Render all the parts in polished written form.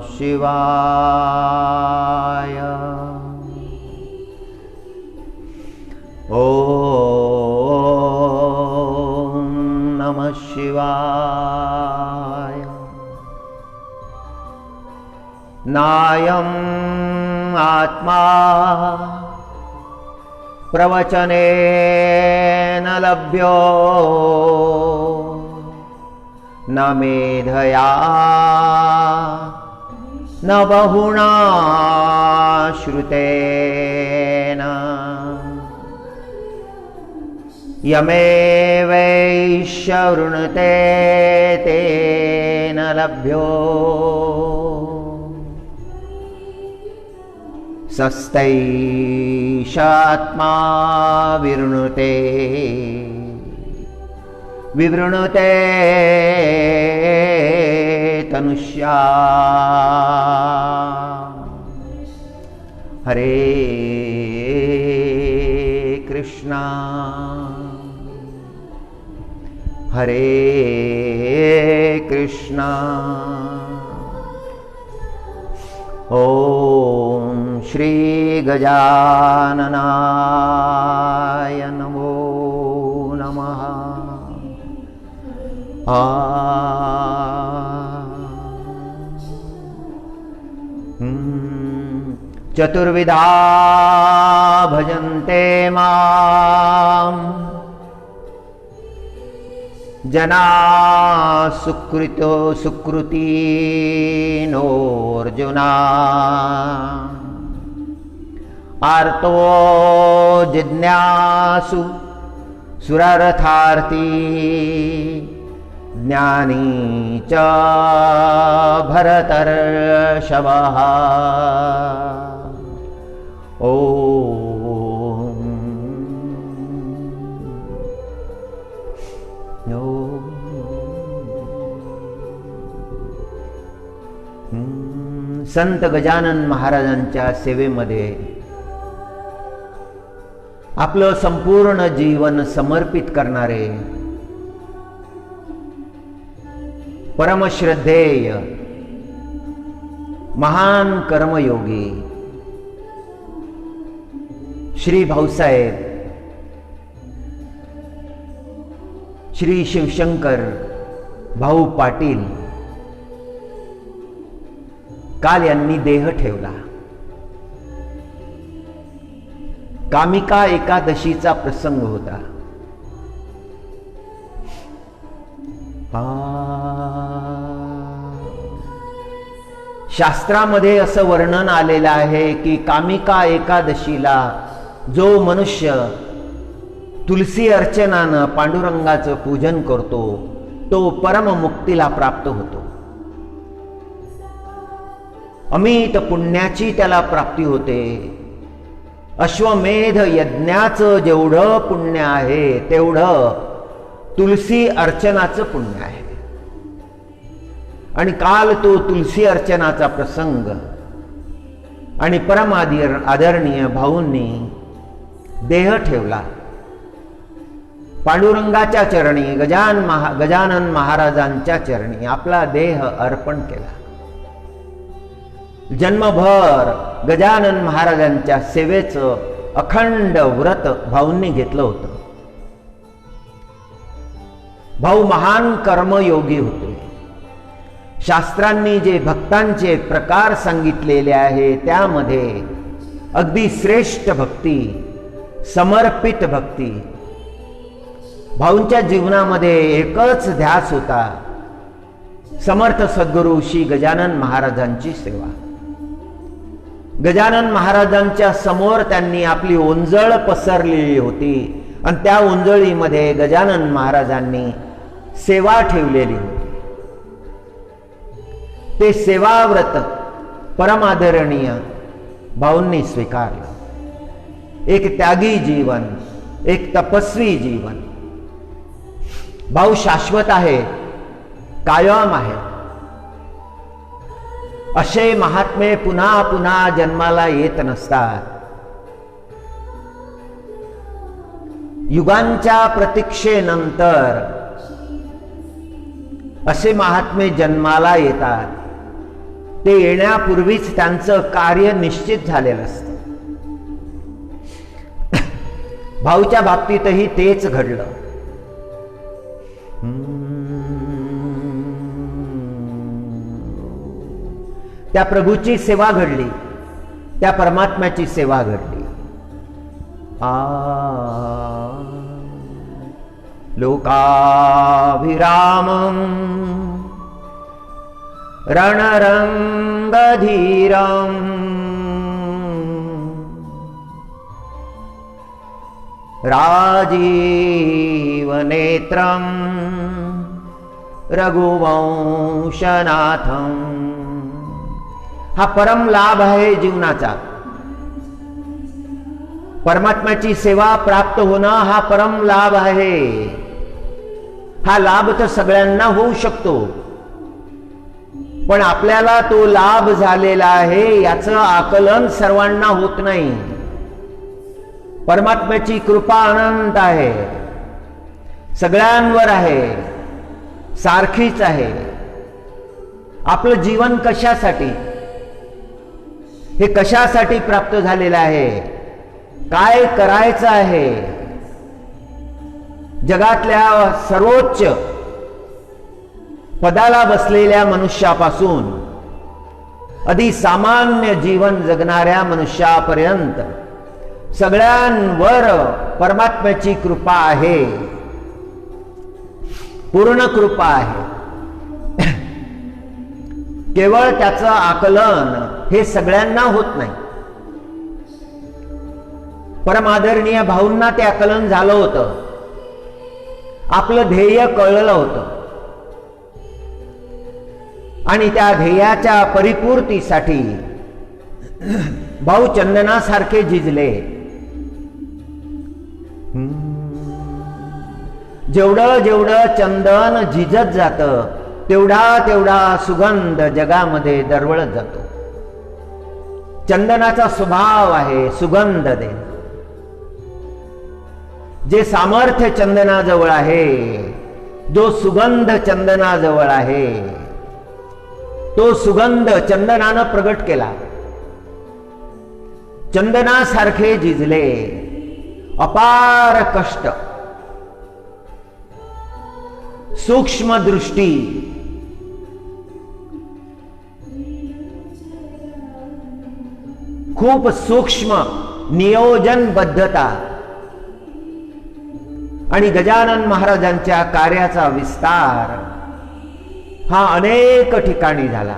शिवाय। ओम नमः शिवाय। नायम् आत्मा प्रवचनेन लभ्यो न मेधया न बहुना श्रुतेन। यमेवैष वृणुते तेन लभ्यो सस्तैषात्मा विवृणुते विवृणुते तनुष्या। हरे कृष्णा हरे कृष्णा। ओम श्री गजाननाय नमो नमः। चतुर्विधा भजन्ते माम् जना सुकृतो सुकृतिनोऽर्जुना। आर्तो जिज्ञासु सुरर्थार्थी ज्ञानी च भरतर्षभः। संत गजानन महाराजांच्या सेवेमध्ये आपलं संपूर्ण जीवन समर्पित करणारे परमश्रद्धेय महान कर्मयोगी श्री भाऊसाहेब श्री शिवशंकर भाऊ पाटील काल यांनी देह ठेवला। कामिका एकादशीचा प्रसंग होता। शास्त्रामध्ये असं वर्णन आलेलं आहे की कामिका एकादशीला जो मनुष्य तुलसी अर्चनानं पांडुरंगाचं पूजन करतो तो परम मुक्तीला प्राप्त होतो। अमित पुण्याची त्याला प्राप्ती होते। अश्वमेध यज्ञाचं जेवढं पुण्य आहे तेवढं तुलसी अर्चनाचं पुण्य आहे। आणि काल तो तुलसी अर्चनाचा प्रसंग आणि परम आदरणीय भाऊंनी देह ठेवला। पांडुरंगाच्या चरणी गजानन महाराजांच्या चरणी आपला देह अर्पण केला। जन्मभर गजानन महाराजांच्या सेवेचं अखंड व्रत भाऊंनी घेतलं होतं। भाऊ महान कर्मयोगी होते। शास्त्रांनी जे भक्तांचे प्रकार सांगितलेले आहे त्यामध्ये अगदी श्रेष्ठ भक्ती, समर्पित भक्ती। भाऊंच्या जीवनामध्ये एकच ध्यास होता, समर्थ सद्गुरू श्री गजानन महाराजांची सेवा। गजानन महाराजांच्या समोर त्यांनी आपली ओंजळ पसरलेली होती आणि त्या ओंजळीमध्ये गजानन महाराजांनी सेवा ठेवलेली होती। ते सेवाव्रत परमादरणीय भाऊंनी स्वीकारलं। एक त्यागी जीवन, एक तपस्वी जीवन। भाऊ शाश्वत आहे, कायम आहे। असे महात्मे पुन्हा पुन्हा जन्माला येत नसतात। युगांच्या प्रतीक्षेनंतर असे महात्मे जन्माला येतात ते येण्यापूर्वीच त्यांचं कार्य निश्चित झालेलं असतं. भाऊच्या बाबतीतही तेच घडलं. त्या प्रभूची सेवा घडली, त्या परमात्म्याची सेवा घडली. लोकाभिरामं रणरंगधीरं राजीवनेत्रं रघुवंशनाथं. हा परम लाभ आहे जीवनाचा. परमात्म्याची सेवा प्राप्त होणं हा परम लाभ आहे. हा लाभ तर सगळ्यांना होऊ शकतो, पण आपल्याला तो लाभ झालेला आहे याचं आकलन सर्वांना होत नाही. परमात्म्याची कृपा अनंत आहे, सगळ्यांवर आहे, सारखीच आहे. आपलं जीवन कशासाठी, हे कशासाठी प्राप्त झालेलं आहे, काय करायचं आहे. जगातल्या सर्वोच्च पदाला बसलेल्या मनुष्यापासून अति सामान्य जीवन जगणाऱ्या मनुष्यापर्यंत सगळ्यांवर परमात्म्याची कृपा आहे, पूर्ण कृपा आहे. केवळ त्याचं आकलन हे सगळ्यांना होत नाही. परमादरणीय भाऊंना ते आकलन झालं होतं, आपलं ध्येय कळलं होतं आणि त्या ध्येयाच्या परिपूर्तीसाठी भाऊ चंदनासारखे झिजले. जेवढं जेवढं चंदन झिजत जातं तेवढा तेवढा सुगंध जगामध्ये दरवळत जातो. चंदनाचा स्वभाव आहे सुगंध देणे. जे सामर्थ्य चंदनाजवळ आहे, जो सुगंध चंदनाजवळ आहे, तो सुगंध चंदनानं प्रगट केला. चंदनासारखे झिजले. अपार कष्ट, सूक्ष्म दृष्टी, खूप सूक्ष्म नियोजनबद्धता आणि गजानन महाराजांच्या कार्याचा विस्तार हा अनेक ठिकाणी झाला.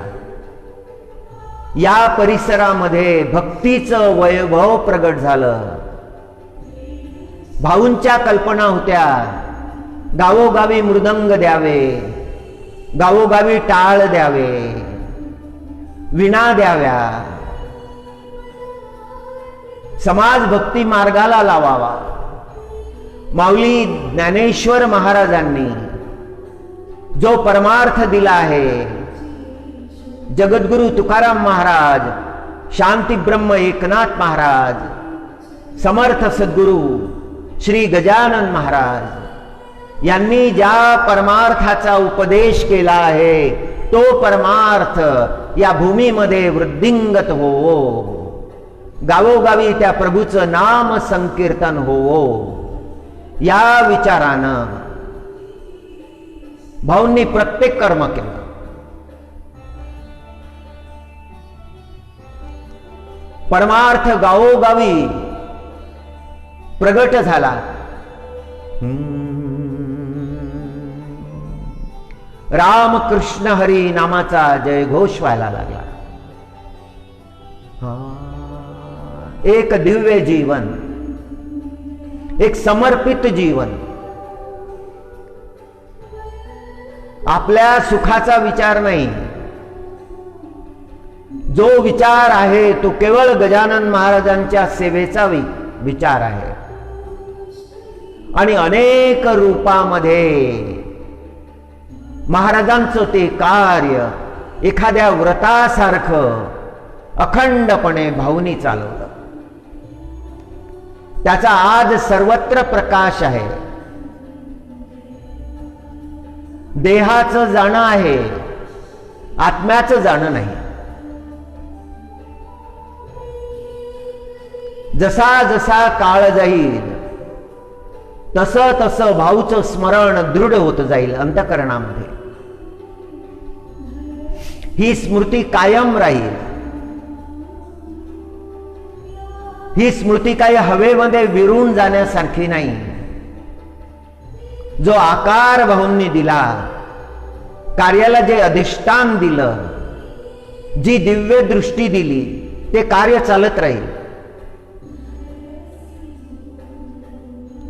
या परिसरामध्ये भक्तीचं वैभव प्रगट झालं. भाऊंच्या कल्पना होत्या, गावोगावी मृदंग द्यावे, गावोगावी टाळ द्यावे, विणा द्याव्या, समाज भक्ती मार्गाला लावावा. माऊली ज्ञानेश्वर महाराजांनी जो परमार्थ दिला आहे, जगद्गुरु तुकाराम महाराज, शांती ब्रह्म एकनाथ महाराज, समर्थ सद्गुरु श्री गजानन महाराज यांनी ज्या परमार्थाचा उपदेश केला आहे, तो परमार्थ या भूमीमध्ये वृद्धिंगत होवो. गावोगावी त्या प्रभूचं नाम संकीर्तन होवो. या विचारानं भाऊंनी प्रत्येक कर्म केलं. परमार्थ गावोगावी प्रगट झाला. राम कृष्ण हरी नामाचा जयघोष व्हायला लागला. एक दिव्य जीवन, एक समर्पित जीवन. आपल्या सुखाचा विचार नाही, जो विचार आहे तो केवळ गजानन महाराजांच्या सेवेचा विचार आहे. आणि अनेक रूपामध्ये महाराजांचं ते कार्य एखाद्या व्रतासारखं अखंडपणे भाऊनी चालवलं. त्याचा आज सर्वत्र प्रकाश आहे. देहाचं जाणं आहे, आत्म्याचं जाणं नाही. जसा जसा काळ जाईल तसं तसं भाऊचं स्मरण दृढ होत जाईल अंतःकरणामध्ये. ही स्मृती कायम राहील. ही स्मृती काही हवेमध्ये विरून जाण्यासारखी नाही. जो आकार भाऊंनी दिला, कार्याला जे अधिष्ठान दिलं, जी दिव्य दृष्टी दिली, ते कार्य चालत राहील.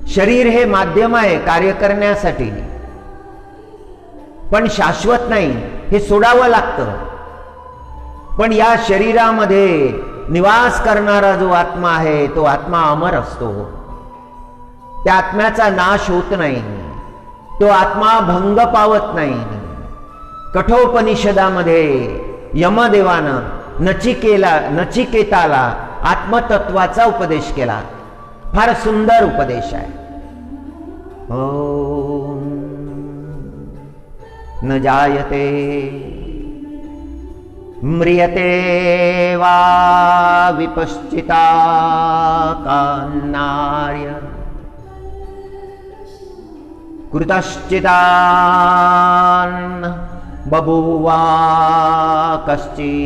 शरीर हे माध्यम आहे कार्य करण्यासाठी, पण शाश्वत नाही, हे सोडावं लागतं. पण या शरीरामध्ये निवास करणारा जो आत्मा आहे तो आत्मा अमर असतो. त्या आत्म्याचा नाश होत नाही, तो आत्मा भंग पावत नाही. कठोपनिषदामध्ये यमदेवानं नचिकेताला आत्मतत्वाचा उपदेश केला. फार सुंदर उपदेश आहे. ओम न जायते म्रियते वा विपश्चिता कान्नार्य कृतश्चितान् बभूवा कश्चित्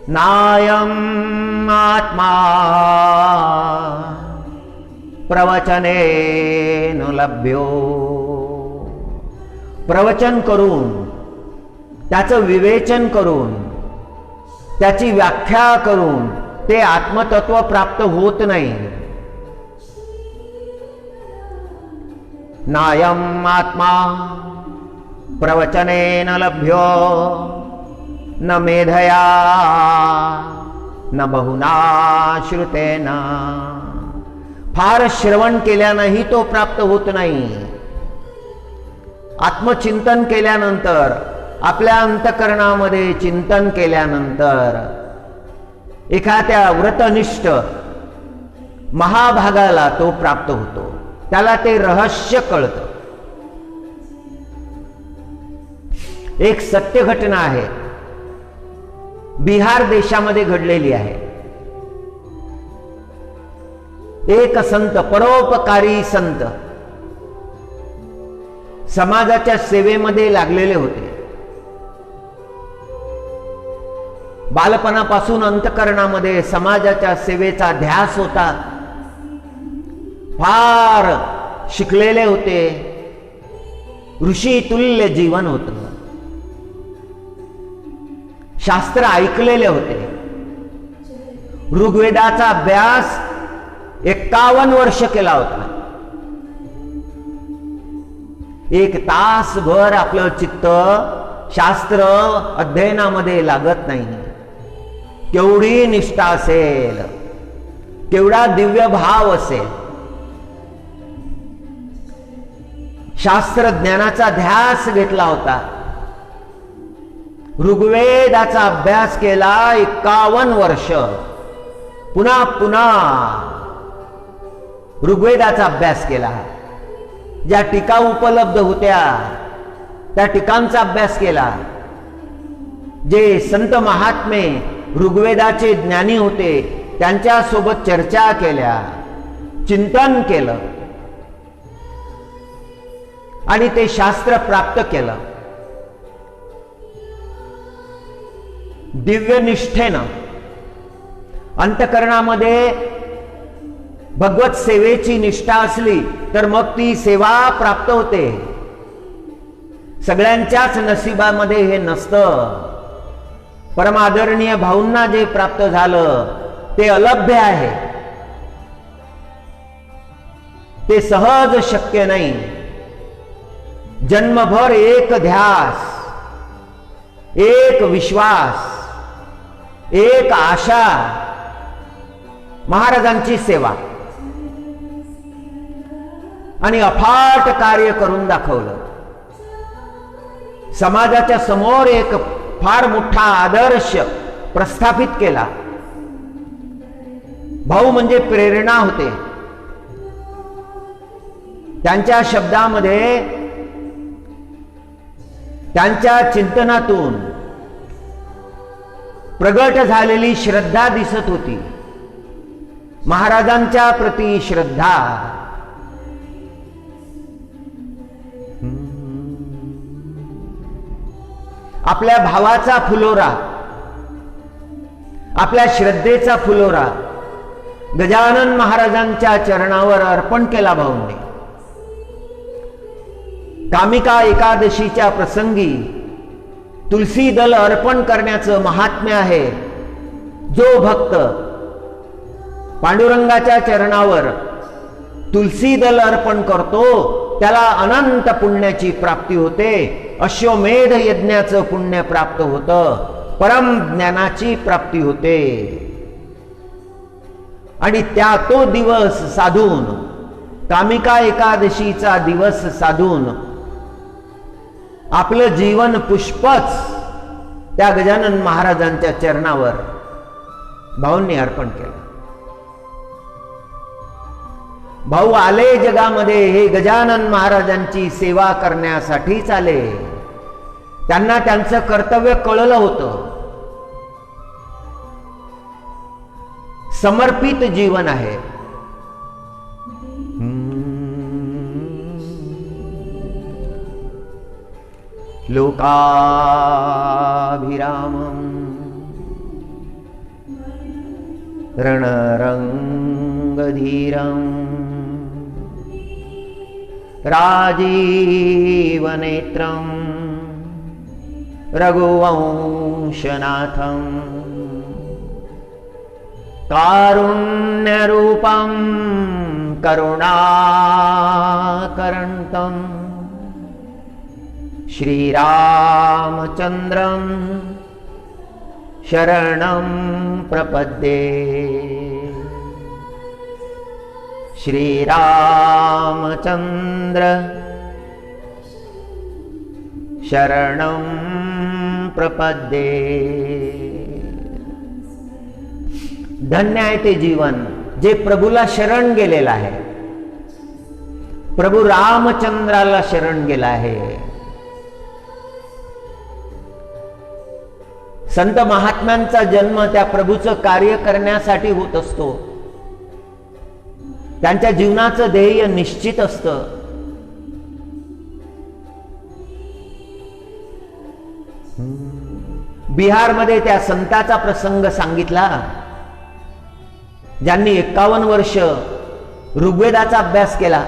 नायम् आत्मा प्रवचनेन लभ्यो. प्रवचन करून, त्याचं विवेचन करून, त्याची व्याख्या करून ते आत्मतत्व प्राप्त होत नाही. नायम् आत्मा प्रवचनेन लभ्यो न मेधया न बहुना श्रुतेन. फार श्रवण केल्यानंही तो प्राप्त होत नाही. आत्मचिंतन केल्यानंतर, आपल्या अंतःकरणामध्ये चिंतन केल्यानंतर एखाद्या व्रतनिष्ठ महाभागाला तो प्राप्त होतो. त्याला ते रहस्य कळतं. एक सत्य घटना आहे, बिहार देशामध्ये घडलेली आहे. एक संत, परोपकारी संत, समाजाच्या सेवेमध्ये लागलेले होते. बालपणापासून अंतःकरणामध्ये समाजाच्या सेवेचा ध्यास होता. फार शिकलेले होते. ऋषी तुल्य जीवन होतं. शास्त्र ऐकलेले होते. ऋग्वेदाचा अभ्यास 51 वर्ष केला होता. एक तासभर आपलं चित्त शास्त्र अध्ययनामध्ये लागत नाही. केवढी निष्ठा असेल, केवढा दिव्य भाव असेल. शास्त्र ज्ञानाचा ध्यास घेतला होता. ऋग्वेदाचा अभ्यास केला 51 वर्ष. पुन्हा पुन्हा ऋग्वेदाचा अभ्यास केला. ज्या टीका उपलब्ध होत्या त्या टीकांचा अभ्यास केला. जे संत महात्मे ऋग्वेदाचे ज्ञानी होते त्यांच्या सोबत चर्चा केल्या, चिंतन केलं आणि ते शास्त्र प्राप्त केलं. दिव्य निष्ठेनं अंतःकरणामध्ये भगवत सेवेची निष्ठा असली तर मग ती सेवा प्राप्त होते. सगळ्यांच्याच नशिबामध्ये हे नसतं. परमादरणीय भाऊंना जे प्राप्त झालं ते अलभ्य आहे. ते सहज शक्य नाही. जन्मभर एक ध्यास, एक विश्वास, एक आशा, महाराजांची सेवा आणि अफाट कार्य करून दाखवलं. समाजाच्या समोर एक फार मोठा आदर्श प्रस्थापित केला. भाऊ म्हणजे प्रेरणा होते. त्यांच्या शब्दामध्ये, त्यांच्या चिंतनातून प्रगट झालेली श्रद्धा दिसत होती, महाराजांच्या प्रती श्रद्धा. आपल्या भावाचा फुलोरा, आपल्या श्रद्धेचा फुलोरा गजानन महाराजांच्या चरणावर अर्पण केला भाऊंनी. कामिका एकादशीच्या प्रसंगी तुलसी दल अर्पण करण्याचं महात्म्य आहे. जो भक्त पांडुरंगाच्या चरणावर तुलसी दल अर्पण करतो त्याला अनंत पुण्याची प्राप्ती होते. अश्वमेध यज्ञाचं पुण्य प्राप्त होतं, परम ज्ञानाची प्राप्ती होते. आणि त्या तो दिवस साधून, कामिका एकादशीचा दिवस साधून आपलं जीवन पुष्पच त्या गजानन महाराजांच्या चरणावर भाऊंनी अर्पण केलं. भाऊ आले जगामध्ये हे गजानन महाराजांची सेवा करण्यासाठीच आले. त्यांना त्यांचं कर्तव्य कळलं होतं. समर्पित जीवन आहे. लोकाभिरामं रणरंगधीरं राजीवनेत्रं रघुवंशनाथं कारुण्यरूपं करुणाकरन्तं श्रीरामचन्द्रं शरणं प्रपद्ये. श्रीरामचन्द्र शरणं प्रपद्ये. धन्य आहे ते जीवन जे प्रभूला शरण गेलेलं आहे. प्रभू रामचंद्राला शरण गेला आहे. संत महात्म्यांचा जन्म त्या प्रभूचं कार्य करण्यासाठी होत असतो. त्यांच्या जीवनाचं ध्येय निश्चित असतं. बिहारमध्ये त्या संताचा प्रसंग सांगितला ज्यांनी 51 वर्ष ऋग्वेदाचा अभ्यास केला.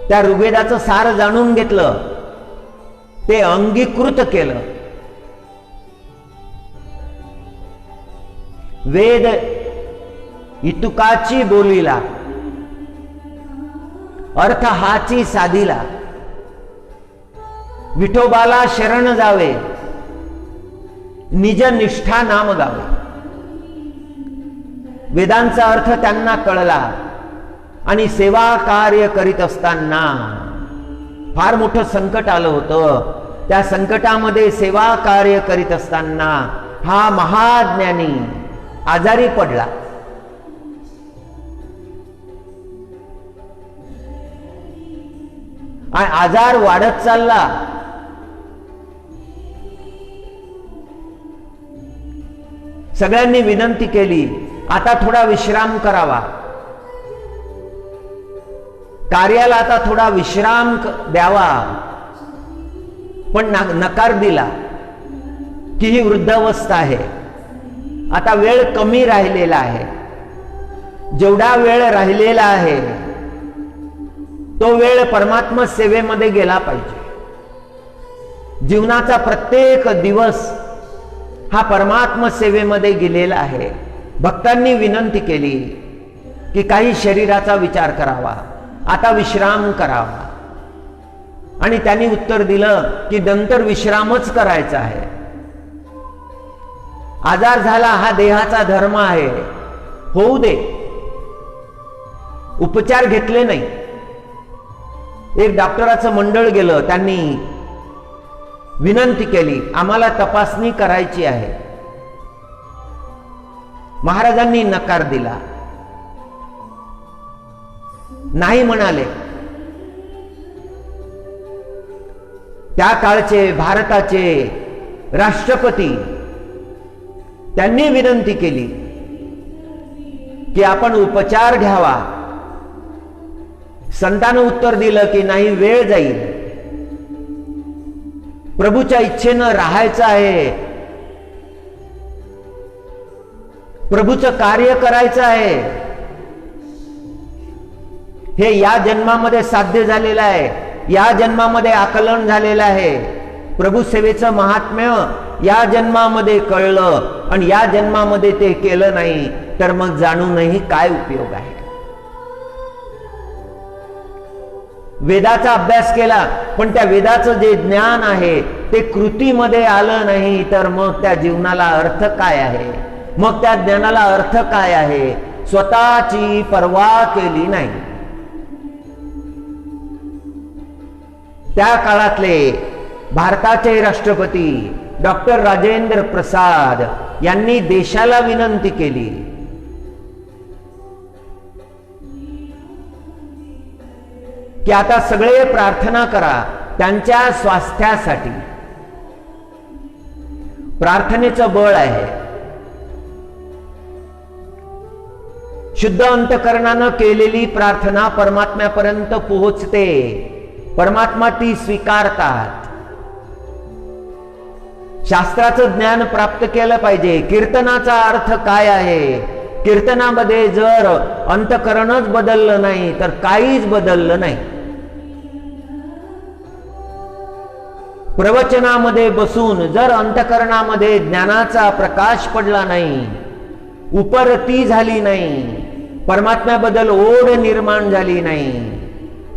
त्या ऋग्वेदाचं सार जाणून घेतलं, ते अंगीकृत केलं. वेद इतुकाची बोलीला, अर्थ हाची साधीला. विठोबाला शरण जावे, निज निष्ठा नाम गावे. वेदांचा अर्थ त्यांना कळला आणि सेवा कार्य करीत असताना फार मोठं संकट आलं होतं. त्या संकटामध्ये सेवा कार्य करीत असताना हा महाज्ञानी आजारी पडला. आणि आजार वाढत चालला. सगळ्यांनी विनंती केली, आता थोडा विश्राम करावा, कार्याला आता थोडा विश्राम द्यावा. पण नकार दिला की ही वृद्धावस्था आहे, आता वेळ कमी राहिलेला आहे. जेवढा वेळ राहिलेला आहे तो वेळ परमात्मा सेवेमध्ये गेला पाहिजे. जीवनाचा प्रत्येक दिवस हा परमात्मा सेवेमध्ये गेलेला आहे. भक्तांनी विनंती केली की काही शरीराचा विचार करावा, आता विश्राम करावा. आणि त्यांनी उत्तर दिलं की नंतर विश्रामच करायचा आहे. आजार झाला हा देहाचा धर्म आहे, होऊ दे. उपचार घेतले नाही. एक डॉक्टराचं मंडळ गेलं, त्यांनी विनंती केली, आम्हाला तपासणी करायची आहे. महाराजांनी नकार दिला, नाही म्हणाले. त्या काळचे भारताचे राष्ट्रपती त्यांनी विनंती केली की आपण उपचार घ्यावा. संतांनी उत्तर दिलं की नाही, वेळ जाईल, प्रभूच्या इच्छेनं राहायचं आहे, प्रभूचं कार्य करायचं आहे. हे या जन्मामध्ये साध्य झालेलं आहे, या जन्मामध्ये आकलन झालेलं आहे. प्रभू सेवेचं महात्म्य या जन्मामध्ये कळलं आणि या जन्मामध्ये ते केलं नाही तर मग जाणूनही काय उपयोग आहे. वेदाचा अभ्यास केला पण त्या वेदाचं जे ज्ञान आहे ते कृतीमध्ये आलं नाही तर मग त्या जीवनाला अर्थ काय आहे, मग त्या ज्ञानाला अर्थ काय आहे. स्वतःची पर्वा केली नाही. त्या काळातले भारताचे राष्ट्रपती डॉक्टर राजेंद्र प्रसाद यांनी देशाला विनंती केली की आता सगळे प्रार्थना करा त्यांच्या स्वास्थ्यासाठी. प्रार्थनेचं बळ आहे. शुद्ध अंतकरणानं केलेली प्रार्थना परमात्म्यापर्यंत पोहोचते. परमात्मा ती स्वीकारतात. शास्त्राचं ज्ञान प्राप्त केलं पाहिजे. कीर्तनाचा अर्थ काय आहे? कीर्तनामध्ये जर अंतकरणच बदललं नाही तर काहीच बदललं नाही. प्रवचनामध्ये बसून जर अंतकरणामध्ये ज्ञानाचा प्रकाश पडला नाही, उपरती झाली नाही, परमात्म्याबद्दल ओढ निर्माण झाली नाही,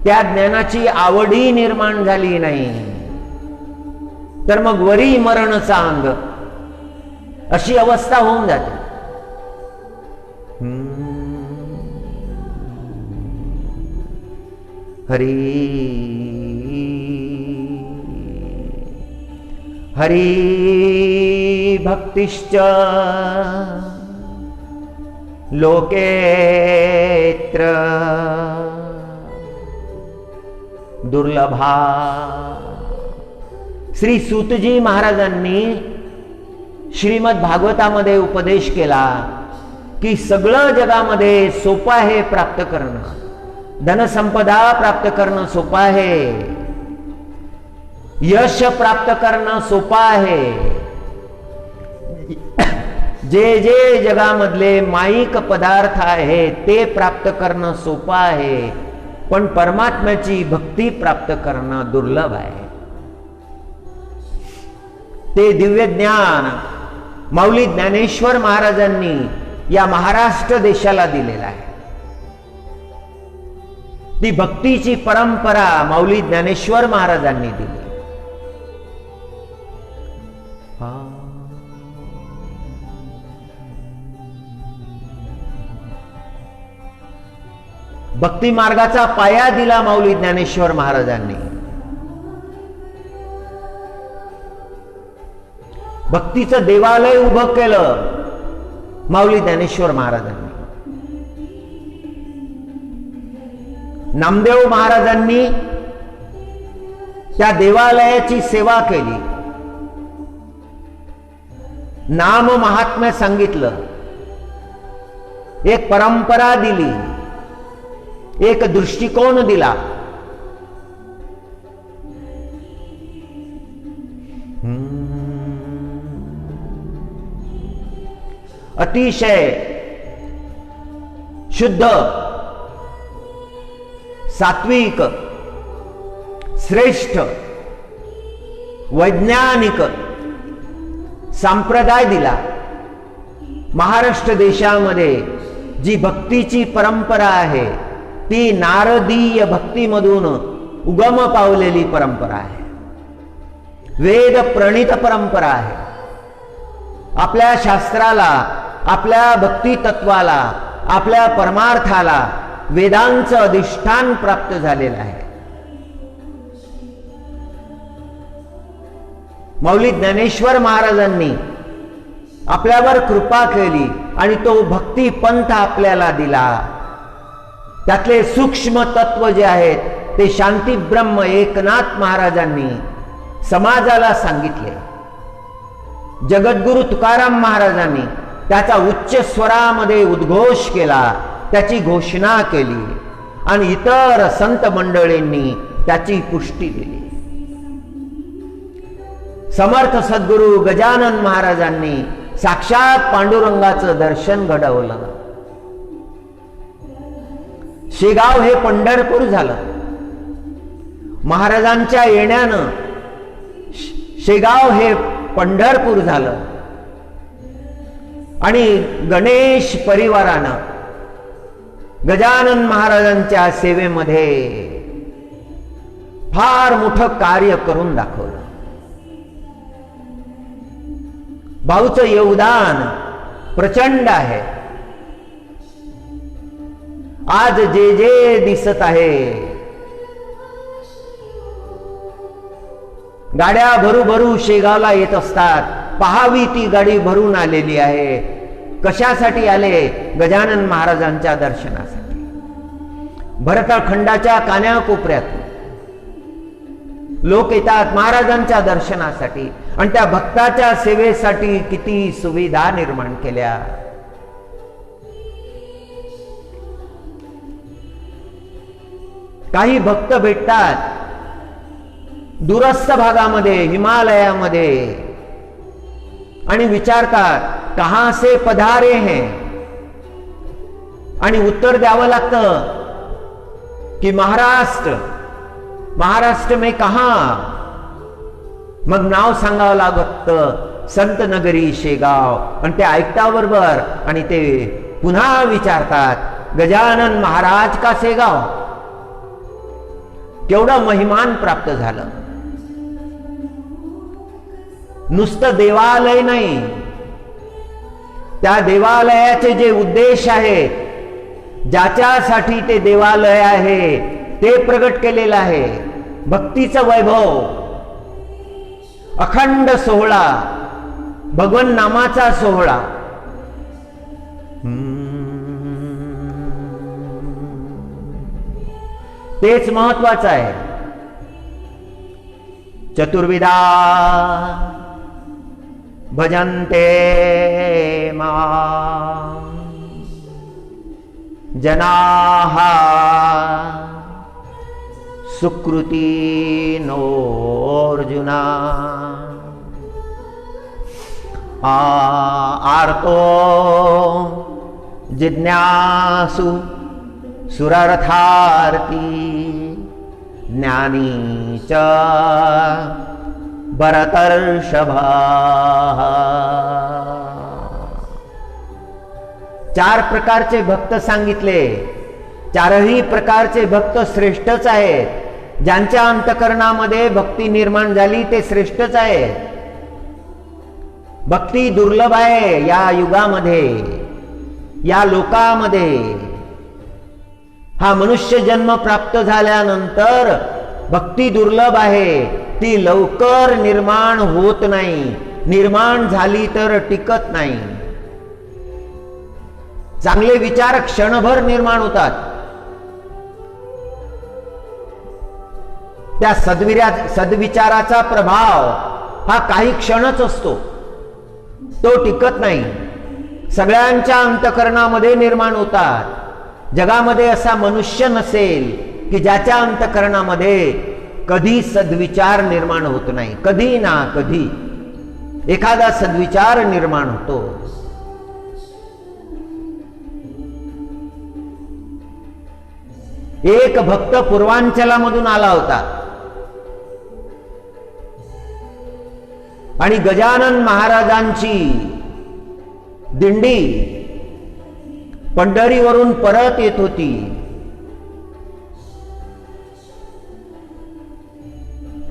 त्या ज्ञानाची आवडी निर्माण झाली नाही तर मग वरी मरण सांग अशी अवस्था होऊन जाते. हरी हरी भक्तिश्च लोकेत्र दुर्लभा. श्री सूतजी महाराजांनी श्रीमद भागवतामध्ये उपदेश केला की सगळं जगामध्ये सोपं आहे प्राप्त करणं. धनसंपदा प्राप्त करणं सोपं आहे, यश प्राप्त करणं सोपं आहे, जे जे जगामधले माईक पदार्थ आहे ते प्राप्त करणं सोपं आहे, पण परमात्म्याची भक्ती प्राप्त करणं दुर्लभ आहे. ते दिव्य ज्ञान माऊली ज्ञानेश्वर महाराजांनी या महाराष्ट्र देशाला दिलेला आहे. ती भक्तीची परंपरा माऊली ज्ञानेश्वर महाराजांनी दिली. भक्ती मार्गाचा पाया दिला माऊली ज्ञानेश्वर महाराजांनी. भक्तीचं देवालय उभं केलं माऊली ज्ञानेश्वर महाराजांनी. नामदेव महाराजांनी त्या देवालयाची सेवा केली. नाम महात्म्य सांगितलं, एक परंपरा दिली, एक दृष्टिकोन दिला. अतिशय शुद्ध, सात्विक, श्रेष्ठ, वैज्ञानिक संप्रदाय दिला. महाराष्ट्र देशामध्ये जी भक्तीची परंपरा आहे ती नारदीय भक्तीमधून उगम पावलेली परंपरा आहे. वेद प्रणीत परंपरा आहे. आपल्या शास्त्राला, आपल्या भक्ती तत्वाला, आपल्या परमार्थाला वेदांचं अधिष्ठान प्राप्त झालेलं आहे. माऊली ज्ञानेश्वर महाराजांनी आपल्यावर कृपा केली आणि तो भक्ती पंथ आपल्याला दिला. त्यातले सूक्ष्म तत्व जे आहेत ते शांती ब्रह्म एकनाथ महाराजांनी समाजाला सांगितले. जगद्गुरु तुकाराम महाराजांनी त्याचा उच्च स्वरामध्ये उद्घोष केला, त्याची घोषणा केली आणि इतर संत मंडळींनी त्याची पुष्टी दिली. समर्थ सद्गुरु गजानन महाराजांनी साक्षात पांडुरंगाचं दर्शन घडवलं. शेगाव हे पंढरपूर झालं. महाराजांच्या येण्यानं शेगाव हे पंढरपूर झालं आणि गणेश परिवारानं गजानन महाराजांच्या सेवेमध्ये फार मोठं कार्य करून दाखवलं. भाऊचं योगदान प्रचंड आहे. आज जे जे दिसत आहे, गाड्या भरू शेगावला येत असतात. पहावी ती गाडी भरून आलेली आहे. कशासाठी आले? गजानन महाराजांच्या दर्शनासाठी. भरतखंडाच्या कान्याकोपऱ्यात लोक येतात महाराजांच्या दर्शनासाठी आणि त्या भक्ताच्या सेवेसाठी किती सुविधा निर्माण केल्या. काही भक्त भेटतात दूरस्थ भागामध्ये, हिमालयामध्ये, आणि विचारतात कहां से पधारे हैं, आणि उत्तर द्यावं लागतं की महाराष्ट्र. महाराष्ट्र में कहां? मग नाव सांगावं लागतं, संत नगरी शेगाव. आणि ते ऐकताबरोबर आणि ते पुन्हा विचारतात गजानन महाराज का शेगाव. केवढं महिमान प्राप्त झालं. नुसतं देवालय नाही, त्या देवालयाचे जे उद्देश आहेत, ज्याच्यासाठी ते देवालय आहे ते प्रगट केलेलं आहे. भक्तीचं वैभव, अखंड सोहळा, भगवन नामाचा सोहळा. तेच महत्वाचं आहे. चतुर्विधा भजन्ते मां जनाः सुकृतिनोऽर्जुन. आर्तो जिज्ञासु सुरर्थार्थी ज्ञानी च भरतर्षभा. चार प्रकारचे भक्त सांगितले. चारही प्रकारचे भक्त श्रेष्ठच आहेत. ज्यांच्या अंतकरणामध्ये भक्ती निर्माण झाली ते श्रेष्ठच आहेत. भक्ती दुर्लभ आहे या युगामध्ये, या लोकामध्ये. हा मनुष्य जन्म प्राप्त झाल्यानंतर भक्ती दुर्लभ आहे. ती लवकर निर्माण होत नाही. निर्माण झाली तर टिकत नाही. चांगले विचार क्षणभर निर्माण होतात. त्या सद्विचाराचा प्रभाव हा काही क्षणच असतो, तो टिकत नाही. सगळ्यांच्या अंतकरणामध्ये निर्माण होतात. जगामध्ये असा मनुष्य नसेल की ज्याच्या अंतकरणामध्ये कधी सद्विचार निर्माण होत नाही. कधी ना कधी एखादा सद्विचार निर्माण होतो. एक भक्त पूर्वांचलामधून आला होता आणि गजानन महाराजांची दिंडी पंढरीवरून परत येत होती.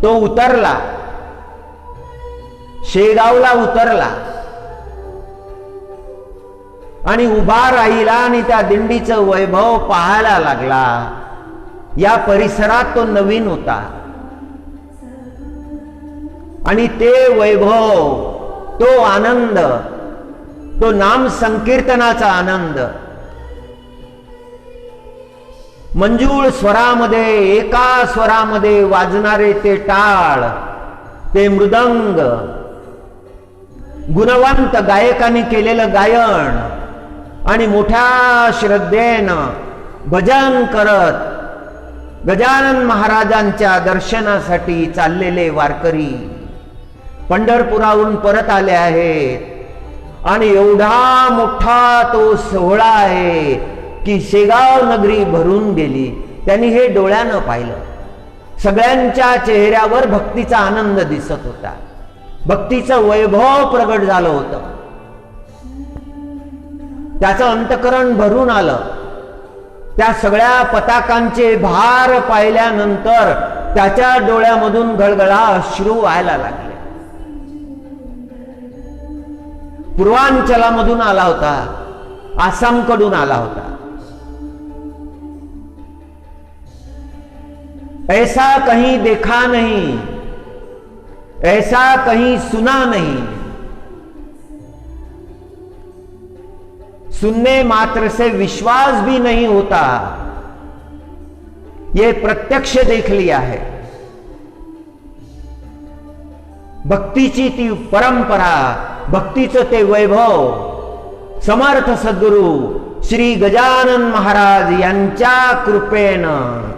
तो उतरला, शेगावला उतरला आणि उभा राहिला आणि त्या दिंडीचं वैभव पाहायला लागला. या परिसरात तो नवीन होता आणि ते वैभव, तो आनंद, तो नाम संकीर्तनाचा आनंद, मंजूळ स्वरामध्ये, एका स्वरामध्ये वाजणारे ते टाळ, ते मृदंग, गुणवंत गायकांनी केलेलं गायन आणि मोठ्या श्रद्धेनं भजन करत गजानन महाराजांच्या दर्शनासाठी चाललेले वारकरी पंढरपुराहून परत आले आहेत आणि एवढा मोठा तो सोहळा आहे की शेगाव नगरी भरून गेली. त्यांनी हे डोळ्यानं पाहिलं. सगळ्यांच्या चेहऱ्यावर भक्तीचा आनंद दिसत होता, भक्तीचं वैभव प्रगट झालं होतं. त्याचं अंतकरण भरून आलं. त्या सगळ्या पताकांचे भार पाहिल्यानंतर त्याच्या डोळ्यामधून गळगळा अश्रू व्हायला लागले. पूर्वांचलामधून आला होता, आसामकडून आला होता. ऐसा कहीं देखा नहीं, ऐसा कहीं सुना नहीं, सुनने मात्र से विश्वास भी नहीं होता, ये प्रत्यक्ष देख लिया है. भक्तीची ती परंपरा, भक्तीचं ते वैभव समर्थ सद्गुरु श्री गजानन महाराज यांच्या कृपेनं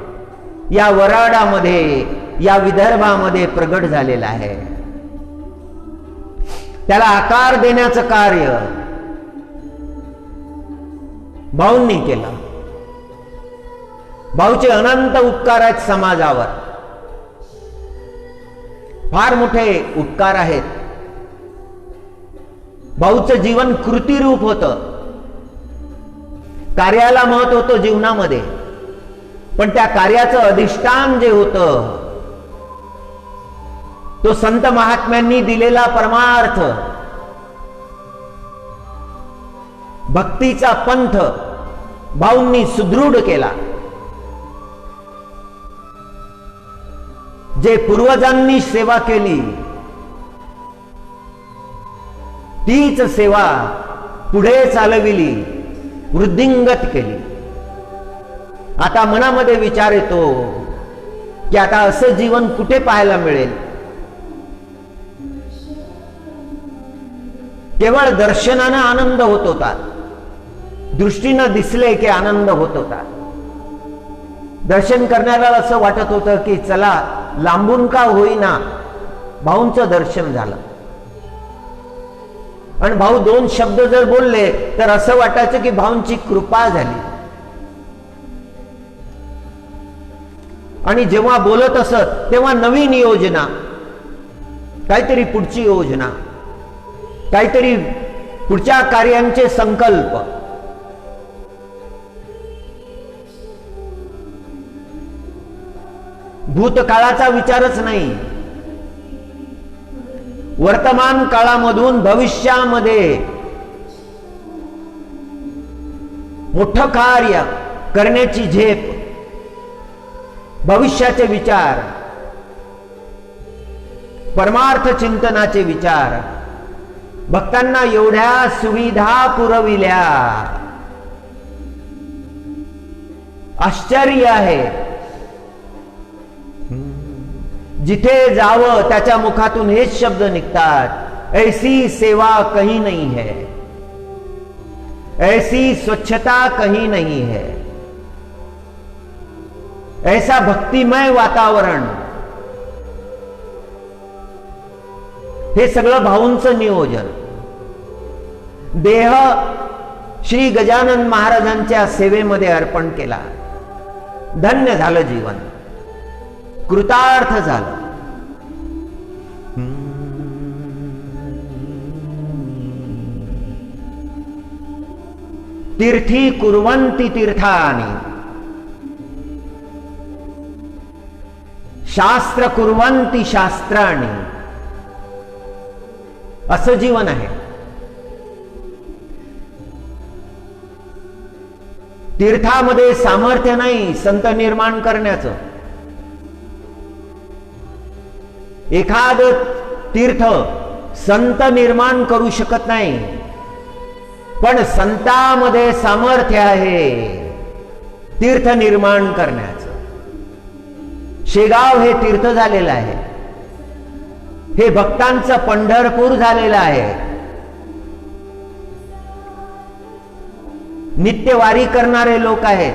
या वराडामध्ये, या विदर्भामध्ये प्रगट झालेला आहे. त्याला आकार देण्याचं कार्य भाऊंनी केलं. भाऊचे अनंत उपकार आहेत समाजावर, फार मोठे उपकार आहेत. भाऊचं जीवन कृतीरूप होतं. कार्याला महत्व होतं जीवनामध्ये, पण त्या कार्याचं अधिष्ठान जे होतं तो संत महात्म्यांनी दिलेला परमार्थ, भक्तीचा पंथ भाऊंनी सुदृढ केला. जे पूर्वजांनी सेवा केली तीच सेवा पुढे चालविली, वृद्धिंगत केली. आता मनामध्ये विचार येतो की आता असं जीवन कुठे पाहायला मिळेल. केवळ दर्शनानं आनंद होत होता, दृष्टीनं दिसले की आनंद होत होता. दर्शन करण्याला असं वाटत होतं की चला लांबून का होईना भाऊंचं दर्शन झालं. आणि भाऊ दोन शब्द जर बोलले तर असं वाटायचं की भाऊंची कृपा झाली. आणि जेव्हा बोलत असत तेव्हा नवीन योजना, काहीतरी पुढची योजना, काहीतरी पुढच्या कार्यांचे संकल्प. भूतकाळाचा विचारच नाही, वर्तमान काळामधून भविष्यामध्ये मोठं कार्य करण्याची झेप, भविष्याचे विचार, परमार्थ चिंतनाचे विचार. भक्तांना एवढ्या सुविधा पुरविल्या, आश्चर्य आहे. जिथे जावं त्याच्या मुखातून हेच शब्द निघतात, ऐसी सेवा कहीं नहीं है, ऐसी स्वच्छता कहीं नहीं है, ऐसा भक्तिमय वातावरण. हे सगळं भाऊंचं नियोजन. देह श्री गजानन महाराजांच्या सेवेमध्ये अर्पण केला. धन्य झालं जीवन, कृतार्थ झालं. तीर्थी कुर्वन्ति तीर्थानि, शास्त्र कुर्वन्ति शास्त्राणि. असं जीवन आहे. तीर्थामध्ये सामर्थ्य नाही संत निर्माण करण्याचं. एखाद तीर्थ संत निर्माण करू शकत नाही, पण संतांमध्ये सामर्थ्य आहे तीर्थ निर्माण करण्याचं. शेगाव हे तीर्थ झालेलं आहे, हे भक्तांचं पंढरपूर झालेलं आहे. नित्यवारी करणारे लोक आहेत,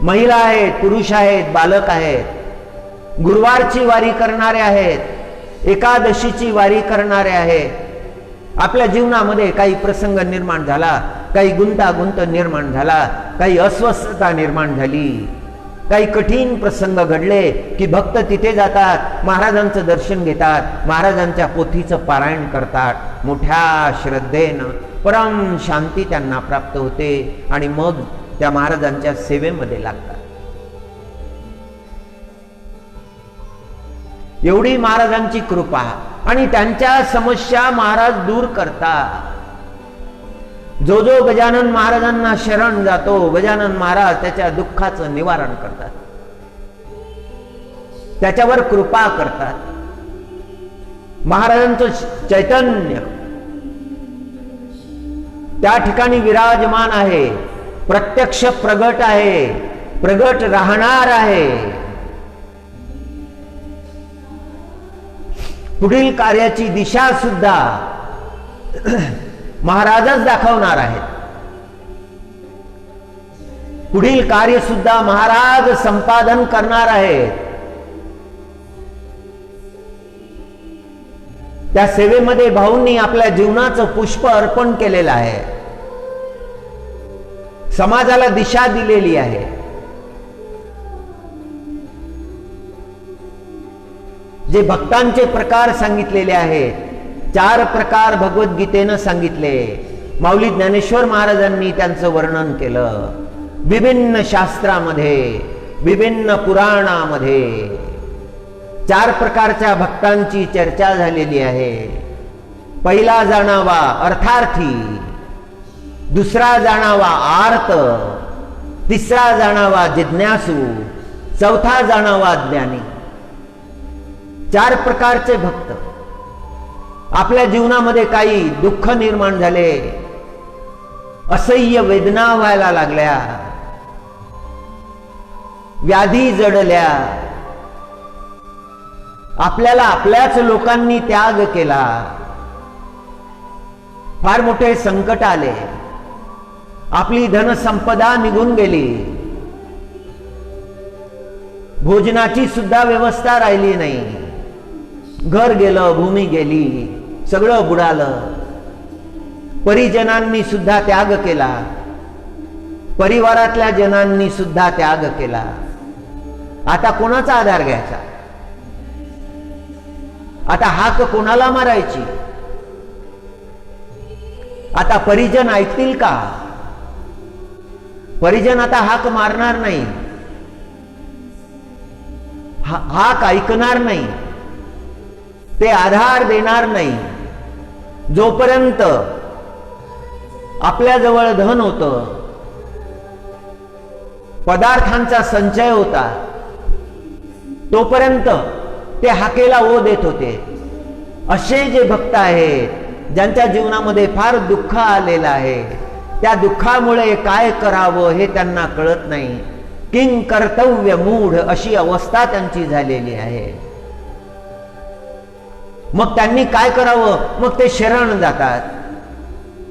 महिला आहेत, पुरुष आहेत, बालक आहेत, गुरुवारची वारी करणारे आहेत, एकादशीची वारी करणारे आहेत. आपल्या जीवनामध्ये काही प्रसंग निर्माण झाला, काही गुंतागुंत निर्माण झाला, काही अस्वस्थता निर्माण झाली, काही कठीण प्रसंग घडले की भक्त तिथे जातात, महाराजांचं दर्शन घेतात, महाराजांच्या पोथीचं पारायण करतात, मोठ्या श्रद्धेनं परम शांती त्यांना प्राप्त होते आणि मग त्या महाराजांच्या सेवेमध्ये लागतात. एवढी महाराजांची कृपा आणि त्यांच्या समस्या महाराज दूर करतात. जो जो गजानन महाराजांना शरण जातो, गजानन महाराज त्याच्या दुःखाचं निवारण करतात, त्याच्यावर कृपा करतात. महाराजांचं चैतन्य त्या ठिकाणी विराजमान आहे, प्रत्यक्ष प्रगट आहे, प्रगट राहणार आहे. पुढील कार्याची दिशा सुद्धा महाराजच दाखवणार आहेत. पुढील कार्य सुद्धा महाराज संपादन करणार आहेत. त्या सेवेमध्ये भाऊंनी आपल्या जीवनाचं पुष्प अर्पण केलेलं आहे, समाजाला दिशा दिलेली आहे. जे भक्तांचे प्रकार सांगितलेले आहेत, 4 प्रकार भगवद्गीतेनं सांगितले. माऊली ज्ञानेश्वर महाराजांनी त्यांचं वर्णन केलं. विभिन्न शास्त्रामध्ये, विभिन्न पुराणामध्ये 4 प्रकारच्या भक्तांची चर्चा झालेली आहे. पहिला जाणावा अर्थार्थी, दुसरा जाणावा आर्त, तिसरा जाणावा जिज्ञासू, चौथा जाणावा ज्ञानी. 4 प्रकारचे भक्त. आपल्या जीवनामध्ये काही दुःख निर्माण झाले, असह्य वेदना व्हायला लागल्या, व्याधी जडल्या, आपल्याला आपल्याच लोकांनी त्याग केला, फार मोठे संकट आले, आपली धनसंपदा निघून गेली, भोजनाची सुद्धा व्यवस्था राहिली नाही, घर गेलं, भूमी गेली, सगळं बुडालं. परिजनांनी सुद्धा त्याग केला, परिवारातल्या जनांनी सुद्धा त्याग केला. आता कोणाचा आधार घ्यायचा? आता हाक कोणाला मारायची? आता परिजन ऐकतील का? परिजन आता हाक मारणार नाही, हाक ऐकणार नाही, ते आधार देणार नाही. जोपर्यंत आपल्याजवळ धन होतं, पदार्थांचा संचय होता, तोपर्यंत ते हाकेला ओ देत होते. असे जे भक्त आहेत ज्यांच्या जीवनामध्ये फार दुःख आलेलं आहे, त्या दुःखामुळे काय करावं हे त्यांना कळत नाही. किंग कर्तव्य मूढ अशी अवस्था त्यांची झालेली आहे. मग त्यांनी काय करावं? मग ते शरण जातात,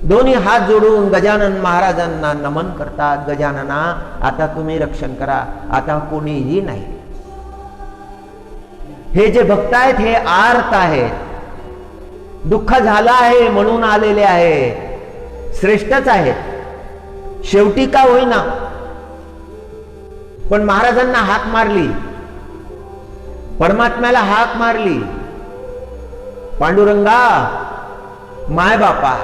दोन्ही हात जोडून गजानन महाराजांना नमन करतात. गजानना, आता तुम्ही रक्षण करा, आता कोणीही नाही. हे जे भक्त आहेत हे आर्त आहेत, दुःख झालं आहे म्हणून आलेले आहेत, श्रेष्ठच आहेत. शेवटी का होईना पण महाराजांना हाक मारली, परमात्म्याला हाक मारली. पांडुरंगा, माय बापा,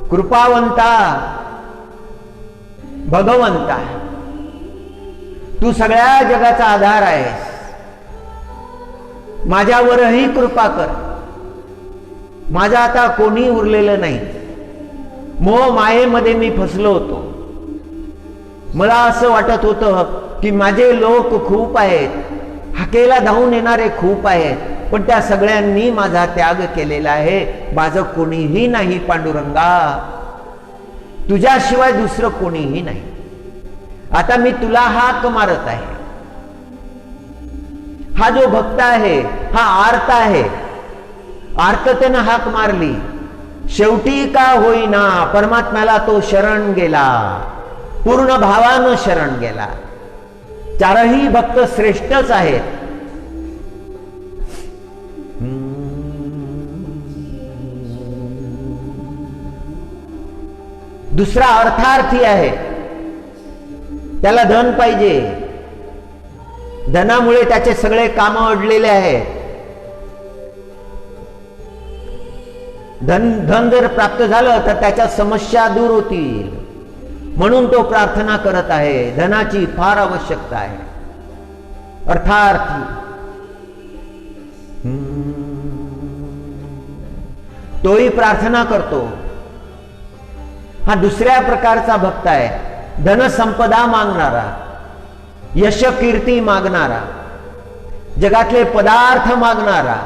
कृपावंता, भगवंता, तू सगळ्या जगाचा आधार आहेस, माझ्यावरही कृपा कर. माझं आता कोणी उरलेलं नाही. मोह मायेमध्ये मी फसलो होतो. मला असं वाटत होतं की माझे लोक खूप आहेत, हाकेला धावून येणारे खूप आहेत, पण त्या सगळ्यांनी माझा त्याग केलेला आहे. माझं कोणीही नाही पांडुरंगा, तुझ्याशिवाय दुसरं कोणीही नाही. आता मी तुला हाक मारत आहे. हा जो भक्त आहे हा आर्त आहे, आर्ततेनं हाक मारली. शेवटी का होईना परमात्म्याला तो शरण गेला, पूर्ण भावानं शरण गेला. चारही भक्त श्रेष्ठच आहेत. दुसरा अर्थार्थी आहे, त्याला धन पाहिजे, धनामुळे त्याचे सगळे काम अडलेले आहेत. धन जर प्राप्त झालं तर त्याच्या समस्या दूर होतील, म्हणून तो प्रार्थना करत आहे. धनाची फार आवश्यकता आहे. अर्थार्थी तोही प्रार्थना करतो. हा दुसऱ्या प्रकारचा भक्त आहे, धनसंपदा मागणारा, यश कीर्ती मागणारा, जगातले पदार्थ मागणारा.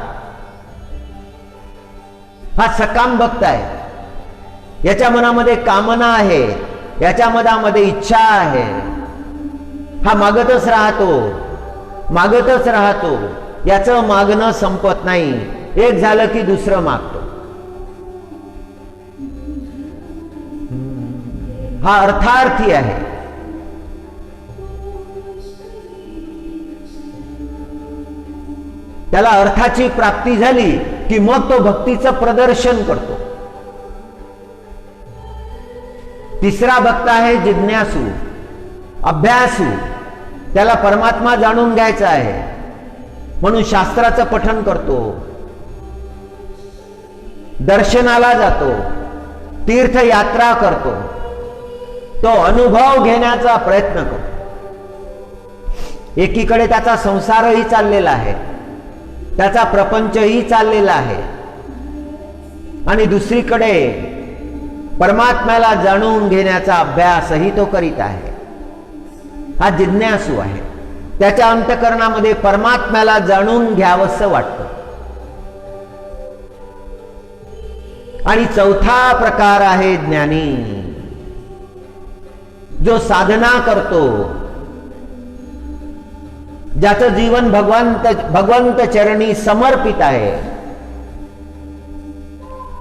हा सकाम भक्त आहे. याच्या मनामध्ये कामना आहे, याच्या मनामध्ये इच्छा आहे. हा मागतच राहतो, मागतच राहतो. याचं मागणं संपत नाही. एक झालं की दुसरं मागतो. हा अर्थार्थी आहे. त्याला अर्थाची प्राप्ती झाली की मग तो भक्तीचं प्रदर्शन करतो. तिसरा भक्त आहे जिज्ञासू, अभ्यासू. त्याला परमात्मा जाणून घ्यायचा आहे, म्हणून शास्त्राचं पठन करतो, दर्शनाला जातो, तीर्थयात्रा करतो, तो अनुभव घेण्याचा प्रयत्न करतो. एकीकडे त्याचा संसारही चाललेला आहे, त्याचा प्रपंचही चाललेला आहे, आणि दुसरीकडे परमात्म्याला जाणून घेण्याचा अभ्यासही तो करीत आहे. हा जिज्ञासू आहे. त्याच्या अंतःकरणामध्ये परमात्म्याला जाणून घ्यावंसं वाटतं. आणि चौथा प्रकार आहे ज्ञानी, जो साधना करतो, ज्याचं जीवन भगवंत चरणी समर्पित आहे.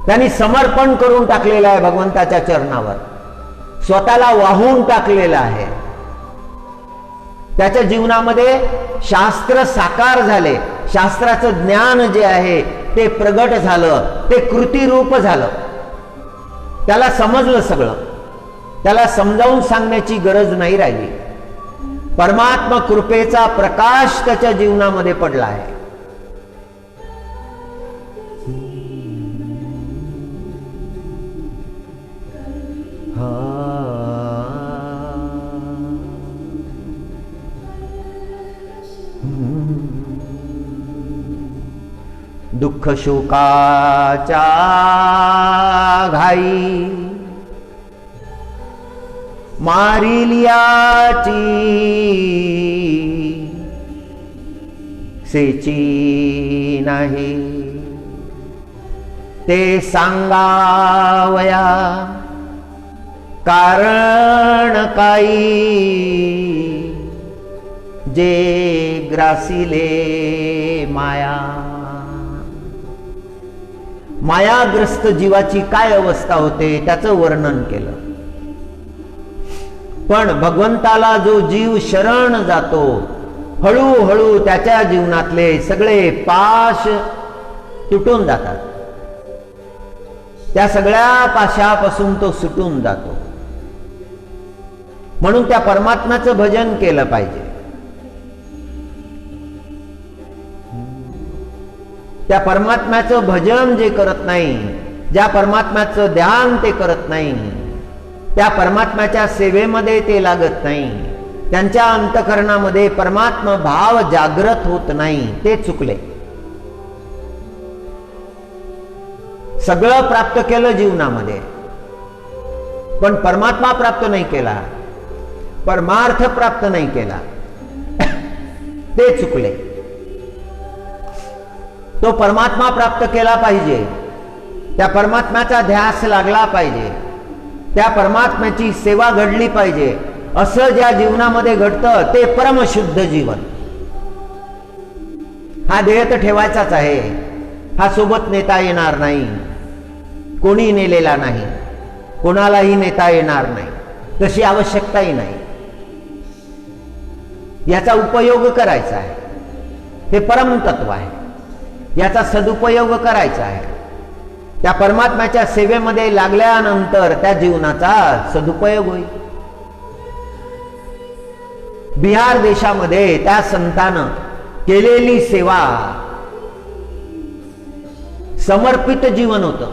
त्यांनी समर्पण करून टाकलेलं आहे भगवंताच्या चरणावर, स्वतःला वाहून टाकलेलं आहे. त्याच्या जीवनामध्ये शास्त्र साकार झाले, शास्त्राचं ज्ञान जे आहे ते प्रगट झालं, ते कृतीरूप झालं. त्याला समजलं सगळं, त्याला समजावून सांगण्याची गरज नाही राहिली. परमात्मा कृपेचा प्रकाश त्याच्या जीवनामध्ये पडला आहे. दुःख शोकाच्या घाई मारिलियाची सेची नाही, ते सांगावया कारण काही, जे ग्रासिले माया. मायाग्रस्त जीवाची काय अवस्था होते त्याचं वर्णन केलं. पण भगवंताला जो जीव शरण जातो, हळूहळू त्याच्या जीवनातले सगळे पाश तुटून जातात. त्या सगळ्या पाशापासून तो सुटून जातो. म्हणून त्या परमात्म्याचं भजन केलं पाहिजे. त्या परमात्म्याचं भजन जे करत नाही, ज्या परमात्म्याचं ध्यान ते करत नाही, त्या परमात्म्याच्या सेवेमध्ये ते लागत नाही, त्यांच्या अंतःकरणामध्ये परमात्मा भाव जागृत होत नाही, ते चुकले. सगळं प्राप्त केलं जीवनामध्ये, पण परमात्मा प्राप्त नाही केला, परमार्थ प्राप्त नाही केला, ते चुकले. तो परमात्मा प्राप्त केला पाहिजे, त्या परमात्म्याचा ध्यास लागला पाहिजे, त्या परमात्म्याची सेवा घडली पाहिजे. असं ज्या जीवनामध्ये घडतं ते परमशुद्ध जीवन. हा ध्येय तर ठेवायचाच आहे, हा सोबत नेता येणार नाही. कोणी नेलेला नाही, कोणालाही नेता येणार नाही, तशी आवश्यकताही नाही. याचा उपयोग करायचा आहे, हे परमतत्व आहे. याचा सदुपयोग करायचा आहे. त्या परमात्म्याच्या सेवेमध्ये लागल्यानंतर त्या जीवनाचा सदुपयोग होईल. बिहार देशामध्ये त्या संतानं केलेली सेवा समर्पित जीवन होतं.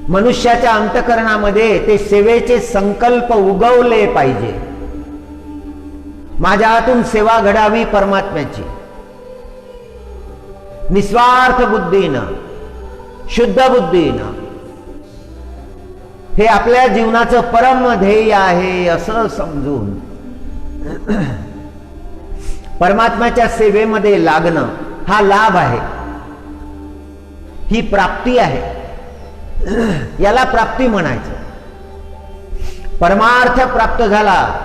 मनुष्याच्या अंतःकरणामध्ये ते सेवेचे संकल्प उगवले पाहिजे. माझ्या हातून सेवा घडावी परमात्म्याची, निस्वार्थ बुद्धीनं, शुद्ध बुद्धीनं. हे आपल्या जीवनाचं परम ध्येय आहे असं समजून परमात्म्याच्या सेवेमध्ये लागणं हा लाभ आहे, ही प्राप्ती आहे. याला प्राप्ती म्हणायचं. परमार्थ प्राप्त झाला,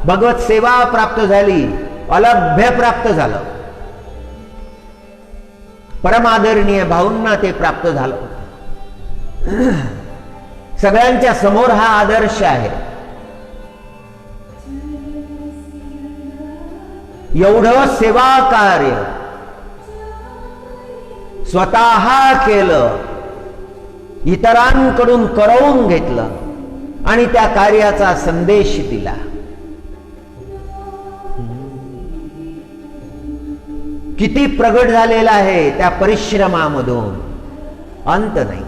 भगवत सेवा प्राप्त झाली, अलभ्य प्राप्त झालं, परमादरणीय भाऊंना ते प्राप्त झालं. सगळ्यांच्या समोर हा आदर्श आहे. एवढं सेवा कार्य स्वतः केलं, इतरांकडून करवून घेतलं आणि त्या कार्याचा संदेश दिला. किती प्रगट झालेला आहे त्या परिश्रमामधून, अंत नाही.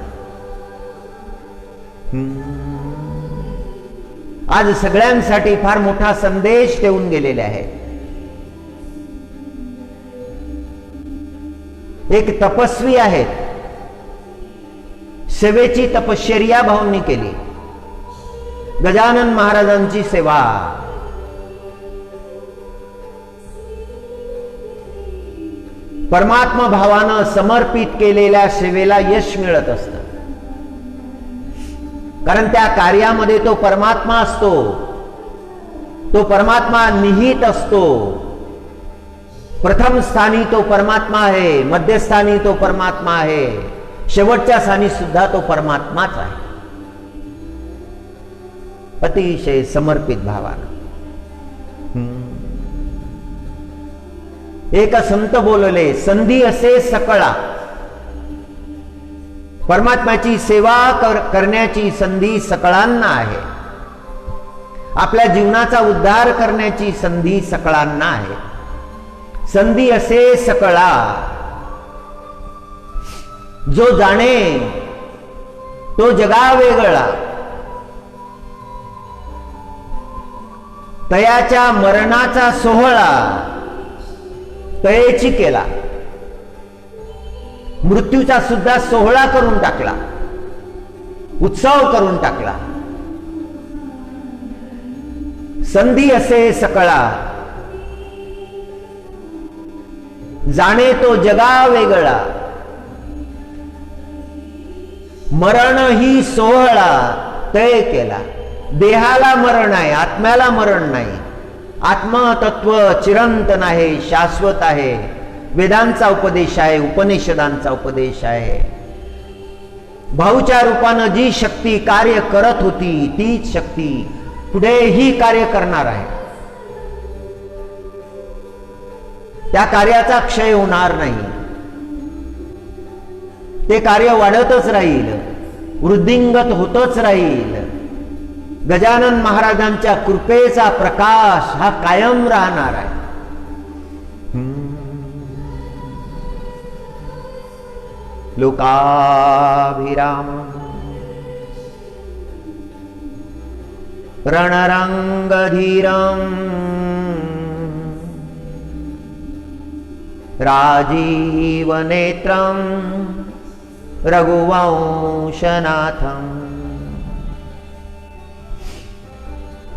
आज सगळ्यांसाठी फार मोठा संदेश देऊन गेलेले आहे. एक तपस्वी आहेत, सेवेची तपश्चर्या भाऊंनी केली. गजानन महाराजांची सेवा, परमात्मा भावानं समर्पित केलेल्या सेवेला यश मिळत असतं. कारण त्या कार्यामध्ये तो परमात्मा असतो, तो परमात्मा निहित असतो. प्रथम स्थानी तो परमात्मा आहे, मध्यस्थानी तो परमात्मा आहे, शेवटच्या स्थानी सुद्धा तो परमात्माच आहे. अतिशय समर्पित भावानं. एक संत बोलले, संधी असे सकळा. परमात्म्याची सेवा करण्याची संधी सकळांना आहे. आपल्या जीवनाचा उद्धार करण्याची संधी सकळांना आहे. संधी असे सकळा. जो जाणे तो जगा वेगळा. तयाच्या मरणाचा सोहळा तयेची केला. मृत्यूचा सुद्धा सोहळा करून टाकला, उत्सव करून टाकला. संधी असे सकळा. जाणे तो जगा वेगळा. मरण ही सोहळा तय केला. देहाला मरण आहे, आत्म्याला मरण नाही. आत्मतत्व चिरंतन आहे, शाश्वत आहे. वेदांचा उपदेश आहे, उपनिषदांचा उपदेश आहे. भाऊच्या रूपानं जी शक्ती कार्य करत होती तीच शक्ती पुढेही कार्य करणार आहे. त्या कार्याचा क्षय होणार नाही. ते कार्य वाढतच राहील, वृद्धिंगत होतच राहील. गजानन महाराजांच्या कृपेचा प्रकाश हा कायम राहणार आहे. लोकाभिराम रणरंगधीरम राजीवनेत्रम रघुवंशनाथम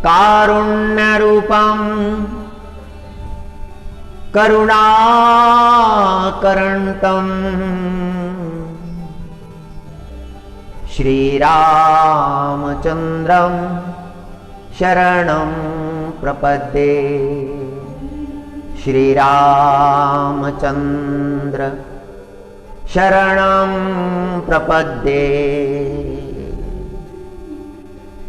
कारुण्यरूपम करुणाकरंतम श्रीरामचंद्रम शरणं प्रपद्ये. श्रीरामचंद्र शरणं प्रपद्ये।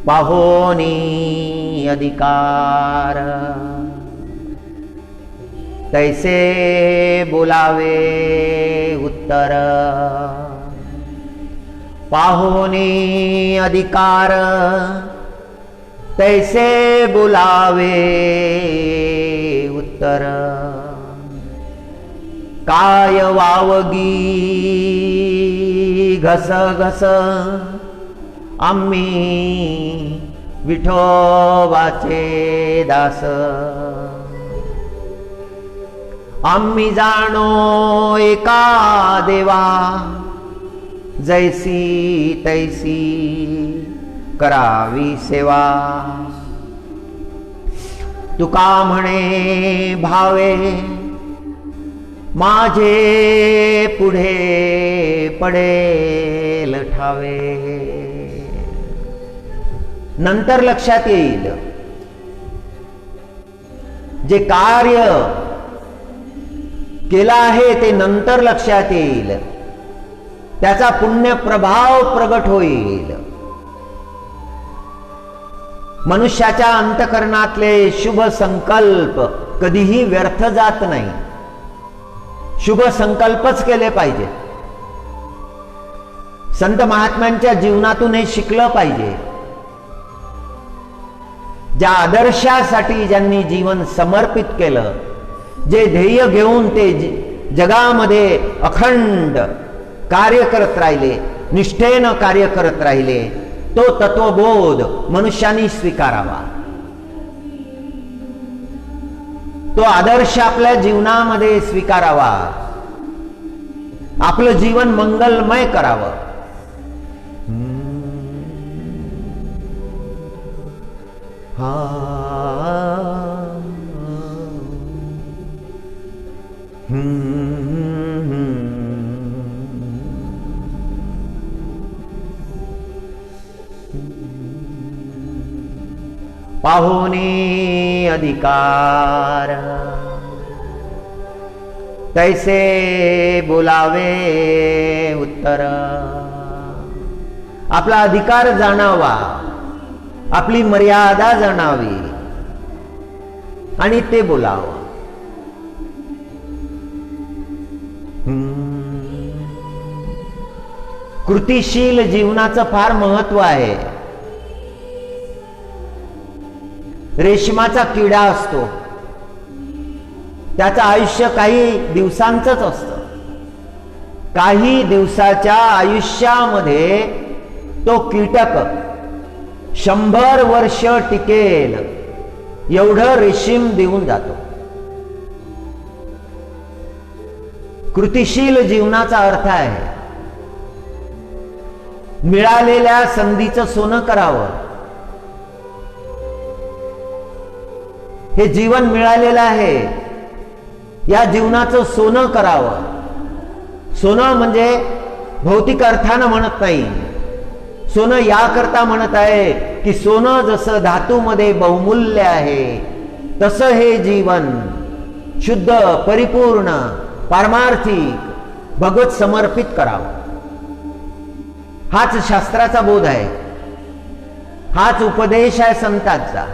पाहोनी अधिकार तैसे बोलावे उत्तर। पाहोनी अधिकार तैसे बोलावे उत्तर। काय वावगी घस घस आम्ही विठोबाचे दास। आम्ही जाणो एका देवा जैसी तैसी करावी सेवा। तुका म्हणे भावे माझे पुढे पडेल ठावे। नंतर लक्षात येईल जे कार्य केला आहे ते नंतर लक्षात येईल, त्याचा पुण्य प्रभाव प्रगट होईल। मनुष्याच्या अंतकरणातले शुभ संकल्प कधीही व्यर्थ जात नाही। शुभ संकल्पच केले पाहिजे। संत महात्म्यांच्या जीवनातून हे शिकलं पाहिजे। ज्या आदर्शासाठी ज्यांनी जीवन समर्पित केलं, जे ध्येय घेऊन ते जगामध्ये अखंड कार्य करत राहिले, निष्ठेनं कार्य करत राहिले, तो तत्वबोध मनुष्याने स्वीकारावा। तो आदर्श आपल्या जीवनामध्ये स्वीकारावा। आपलं जीवन मंगलमय करावं। पाहुनी अधिकार तैसे बोलावे उत्तर। आपला अधिकार जाणावा, आपली मर्यादा जाणावी आणि ते बोलावं। कृतिशील जीवनाचं फार महत्व आहे। रेशमाचा किडा असतो, त्याचं आयुष्य काही दिवसांचंच असतं। काही दिवसाच्या आयुष्यामध्ये तो कीटक 100 वर्ष टिकेल एवढं रेशीम देऊन जातो। कृतिशील जीवनाचा अर्थ आहे मिळालेल्या संधीचं सोनं करावं। हे जीवन मिळालेलं आहे, या जीवनाचं सोनं करावं। सोनं म्हणजे भौतिक अर्थानं म्हणत नाही, सोनं याकरता म्हणत आहे की सोनं जसं धातूमध्ये बहुमूल्य आहे, तसं हे जीवन शुद्ध, परिपूर्ण, पारमार्थिक, भगवत समर्पित करावं। हाच शास्त्राचा बोध आहे, हाच उपदेश आहे संतांचा।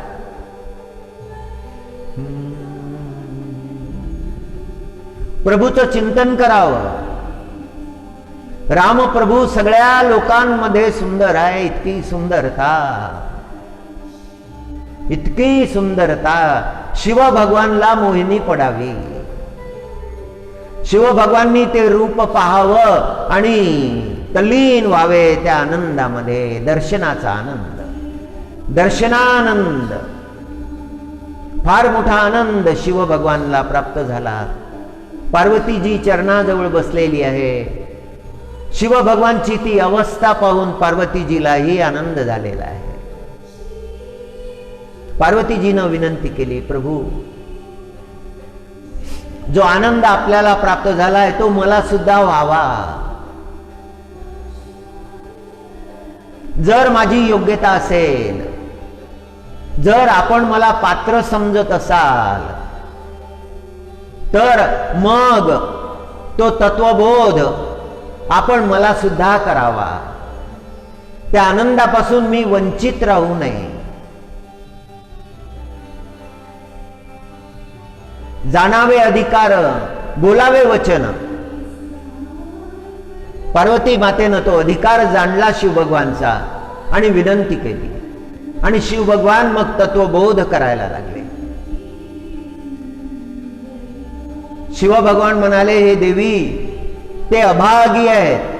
प्रभूचं चिंतन करावं। रामप्रभू सगळ्या लोकांमध्ये सुंदर आहे, इतकी सुंदरता, इतकी सुंदरता शिव भगवानला मोहिनी पडावी। शिव भगवाननी ते रूप पाहावं आणि तल्लीन व्हावे त्या आनंदामध्ये। दर्शनाचा आनंद, दर्शनानंद, फार मोठा आनंद शिव भगवानला प्राप्त झाला। पार्वतीजी चरणाजवळ बसलेली आहे। शिव भगवानची ती अवस्था पाहून पार्वतीजीलाही आनंद झालेला आहे। पार्वतीजीनं विनंती केली, प्रभू जो आनंद आपल्याला प्राप्त झालाय तो मला सुद्धा व्हावा। जर माझी योग्यता असेल, जर आपण मला पात्र समजत असाल, तर मग तो तत्वबोध आपण मला सुद्धा करावा, त्या आनंदापासून मी वंचित राहू नये. जाणावे अधिकार, बोलावे वचन. पार्वती मातेनं तो अधिकार जाणला शिव भगवानचा आणि विनंती केली, आणि शिव भगवान मग तत्वबोध करायला लागले. शिव भगवान म्हणाले, हे देवी, ते अभागी आहेत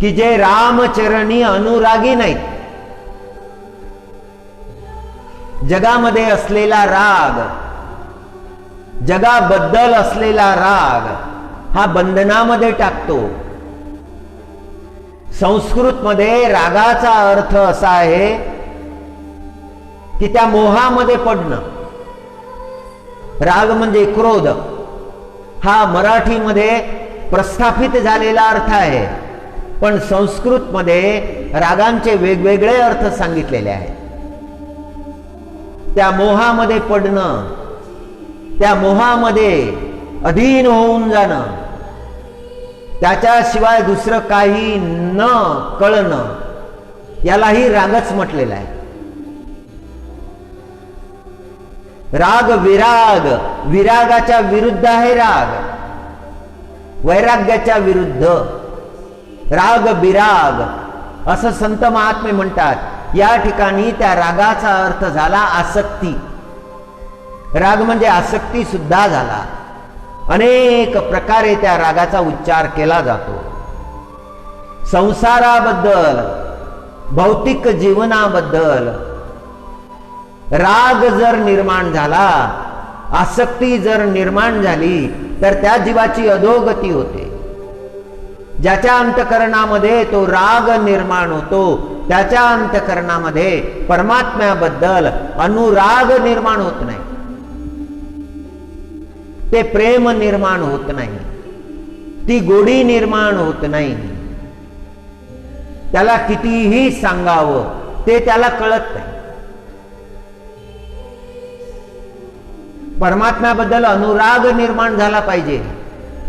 की जे रामचरणी अनुरागी नाहीत. जगामध्ये असलेला राग, जगाबद्दल असलेला राग हा बंधनामध्ये टाकतो. संस्कृतमध्ये रागाचा अर्थ असा आहे की त्या मोहामध्ये पडणं. राग म्हणजे क्रोध, हा मराठीमध्ये प्रस्थापित झालेला अर्थ आहे, पण संस्कृतमध्ये रागांचे वेगवेगळे अर्थ सांगितलेले आहेत. त्या मोहामध्ये पडणं, त्या मोहामध्ये अधीन होऊन जाणं, त्याच्याशिवाय दुसरं काही न कळणं, यालाही रागच म्हटलेला आहे. राग विराग, विरागाच्या विरुद्ध आहे राग, वैराग्याच्या विरुद्ध. राग विराग असं संत महात्मे म्हणतात. या ठिकाणी त्या रागाचा अर्थ झाला आसक्ती. राग म्हणजे आसक्ती सुद्धा झाला. अनेक प्रकारे त्या रागाचा उच्चार केला जातो. संसाराबद्दल, भौतिक जीवनाबद्दल राग जर निर्माण झाला, आसक्ती जर निर्माण झाली, तर त्या जीवाची अधोगती होते. ज्याच्या अंतकरणामध्ये तो राग निर्माण होतो, त्याच्या अंतकरणामध्ये परमात्म्याबद्दल अनुराग निर्माण होत नाही, ते प्रेम निर्माण होत नाही, ती गोडी निर्माण होत नाही. त्याला कितीही सांगावं ते त्याला कळत नाही. परमात्म्याबद्दल अनुराग निर्माण झाला पाहिजे.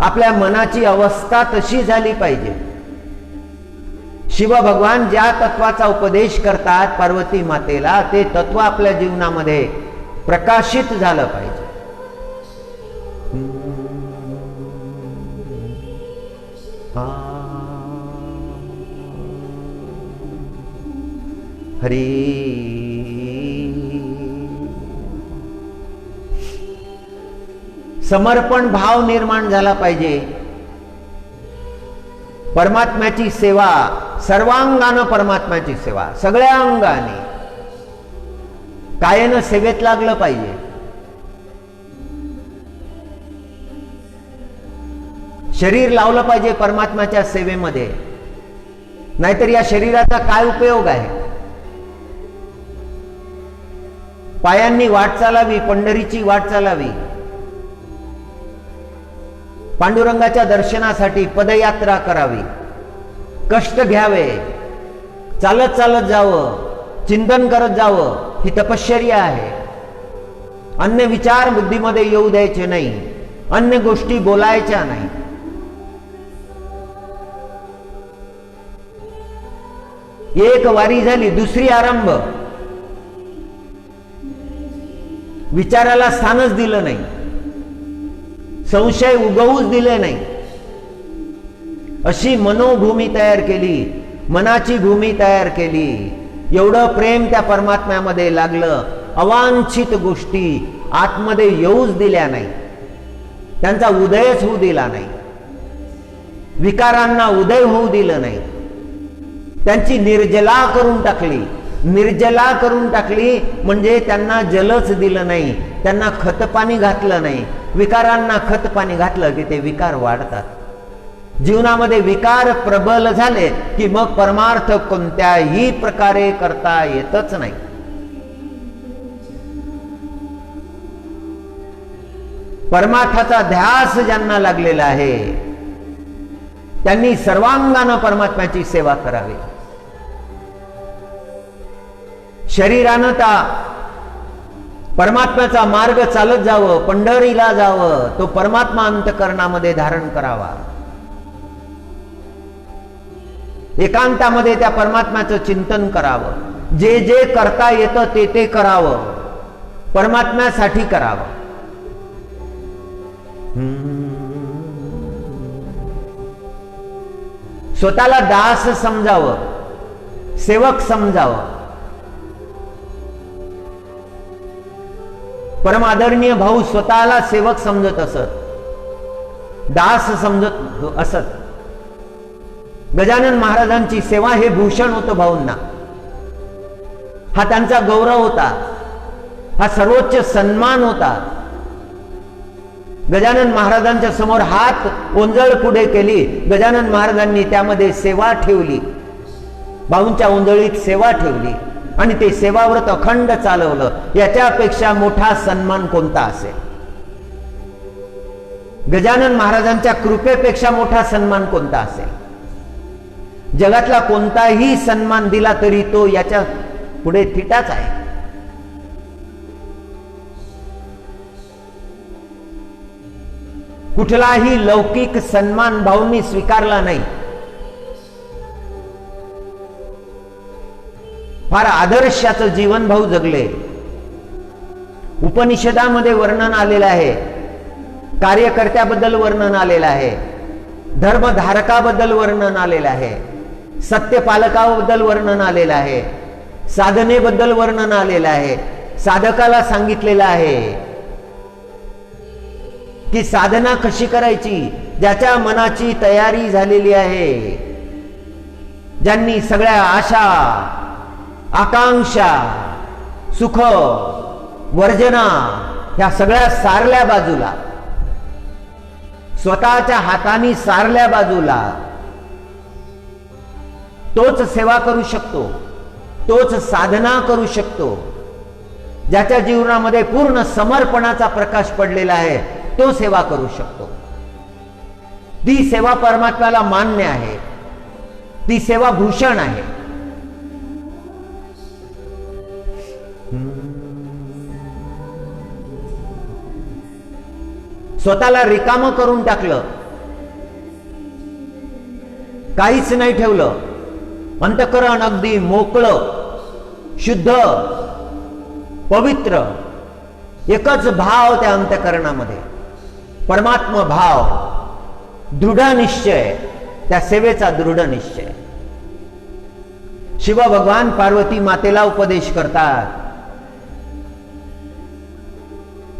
आपल्या मनाची अवस्था तशी झाली पाहिजे. शिव भगवान ज्या तत्वाचा उपदेश करतात पार्वती मातेला, ते तत्व आपल्या जीवनामध्ये प्रकाशित झालं पाहिजे. हरी समर्पण भाव निर्माण झाला पाहिजे. परमात्म्याची सेवा, सर्वांगानं परमात्म्याची सेवा, सगळ्या अंगाने कायेनं सेवेत लागलं पाहिजे. शरीर लावलं पाहिजे परमात्म्याच्या सेवेमध्ये, नाहीतर या शरीराचा काय उपयोग आहे. पायांनी वाट चालावी, पंढरीची वाट चालावी, पांडुरंगाच्या दर्शनासाठी पदयात्रा करावी, कष्ट घ्यावे, चालत चालत जावं, चिंतन करत जावं, ही तपश्चर्या आहे. अन्य विचार बुद्धीमध्ये येऊ द्यायचे नाही, अन्य गोष्टी बोलायच्या नाही. एक वारी झाली, दुसरी आरंभ. विचाराला स्थानच दिलं नाही, संशय उगवूच दिले नाही. अशी मनोभूमी तयार केली, मनाची भूमी तयार केली. एवढं प्रेम त्या परमात्म्यामध्ये लागलं, अवांछित गोष्टी आतमध्ये येऊच दिल्या नाही, त्यांचा उदयच होऊ दिला नाही, विकारांना उदय होऊ दिलं नाही. त्यांची निर्जला करून टाकली. निर्जला करून टाकली म्हणजे त्यांना जलच दिलं नाही, त्यांना खतपाणी घातलं नाही. विकारांना खतपाणी घातलं की ते विकार वाढतात. जीवनामध्ये विकार प्रबल झाले की मग परमार्थ कोणत्याही प्रकारे करता येतच नाही. परमार्थाचा ध्यास ज्यांना लागलेला आहे त्यांनी सर्वांगानं परमात्म्याची सेवा करावी. शरीरानं परमात्म्याचा मार्ग चालत जावं, पंढरीला जावं, तो परमात्मा अंतःकरणामध्ये धारण करावा, एकांतामध्ये त्या परमात्म्याचं चिंतन करावं, जे जे करता येतं ते ते करावं, परमात्म्यासाठी करावं. स्वतःला दास समजावं, सेवक समजावं. परम आदरणीय भाऊ स्वतःला सेवक समजत असत, दास समजत असत. गजानन महाराजांची सेवा हे भूषण होतं भाऊंना. हा त्यांचा गौरव होता, हा सर्वोच्च सन्मान होता. गजानन महाराजांच्या समोर हात ओंजळ पुढे केली, गजानन महाराजांनी त्यामध्ये सेवा ठेवली, भाऊंच्या ओंजळीत सेवा ठेवली आणि ते सेवाव्रत अखंड चालवलं. याच्यापेक्षा मोठा सन्मान कोणता असेल? गजानन महाराजांच्या कृपेपेक्षा मोठा सन्मान कोणता असेल? जगातला कोणताही सन्मान दिला तरी तो याच्या पुढे थिटाच आहे. कुठलाही लौकिक सन्मान भाऊंनी स्वीकारला नाही. फार आदर्शाचं जीवन भाऊ जगले. उपनिषदामध्ये वर्णन आलेलं आहे, कार्यकर्त्याबद्दल वर्णन आलेलं आहे, धर्मधारकाबद्दल वर्णन आलेलं आहे, सत्यपालकाबद्दल वर्णन आलेलं आहे, साधनेबद्दल वर्णन आलेलं आहे. साधकाला सांगितलेलं आहे की साधना कशी करायची, ज्याच्या मनाची तयारी झालेली आहे, ज्यांनी सगळ्या आशा आकांक्षा सुख वर्जना ह्या सगळ्या सारल्या बाजूला, स्वतःच्या हाताने सारल्या बाजूला, तोच सेवा करू शकतो, तोच साधना करू शकतो. ज्याच्या जीवनामध्ये पूर्ण समर्पणाचा प्रकाश पडलेला आहे तो सेवा करू शकतो. ती सेवा परमात्म्याला मान्य आहे, ती सेवा भूषण आहे. स्वतःला रिकामं करून टाकलं, काहीच नाही ठेवलं, अंतःकरण अगदी मोकळं, शुद्ध, पवित्र, एकच भाव त्या अंतःकरणामध्ये, परमात्मा भाव, दृढ निश्चय, त्या सेवेचा दृढ निश्चय. शिव भगवान पार्वती मातेला उपदेश करतात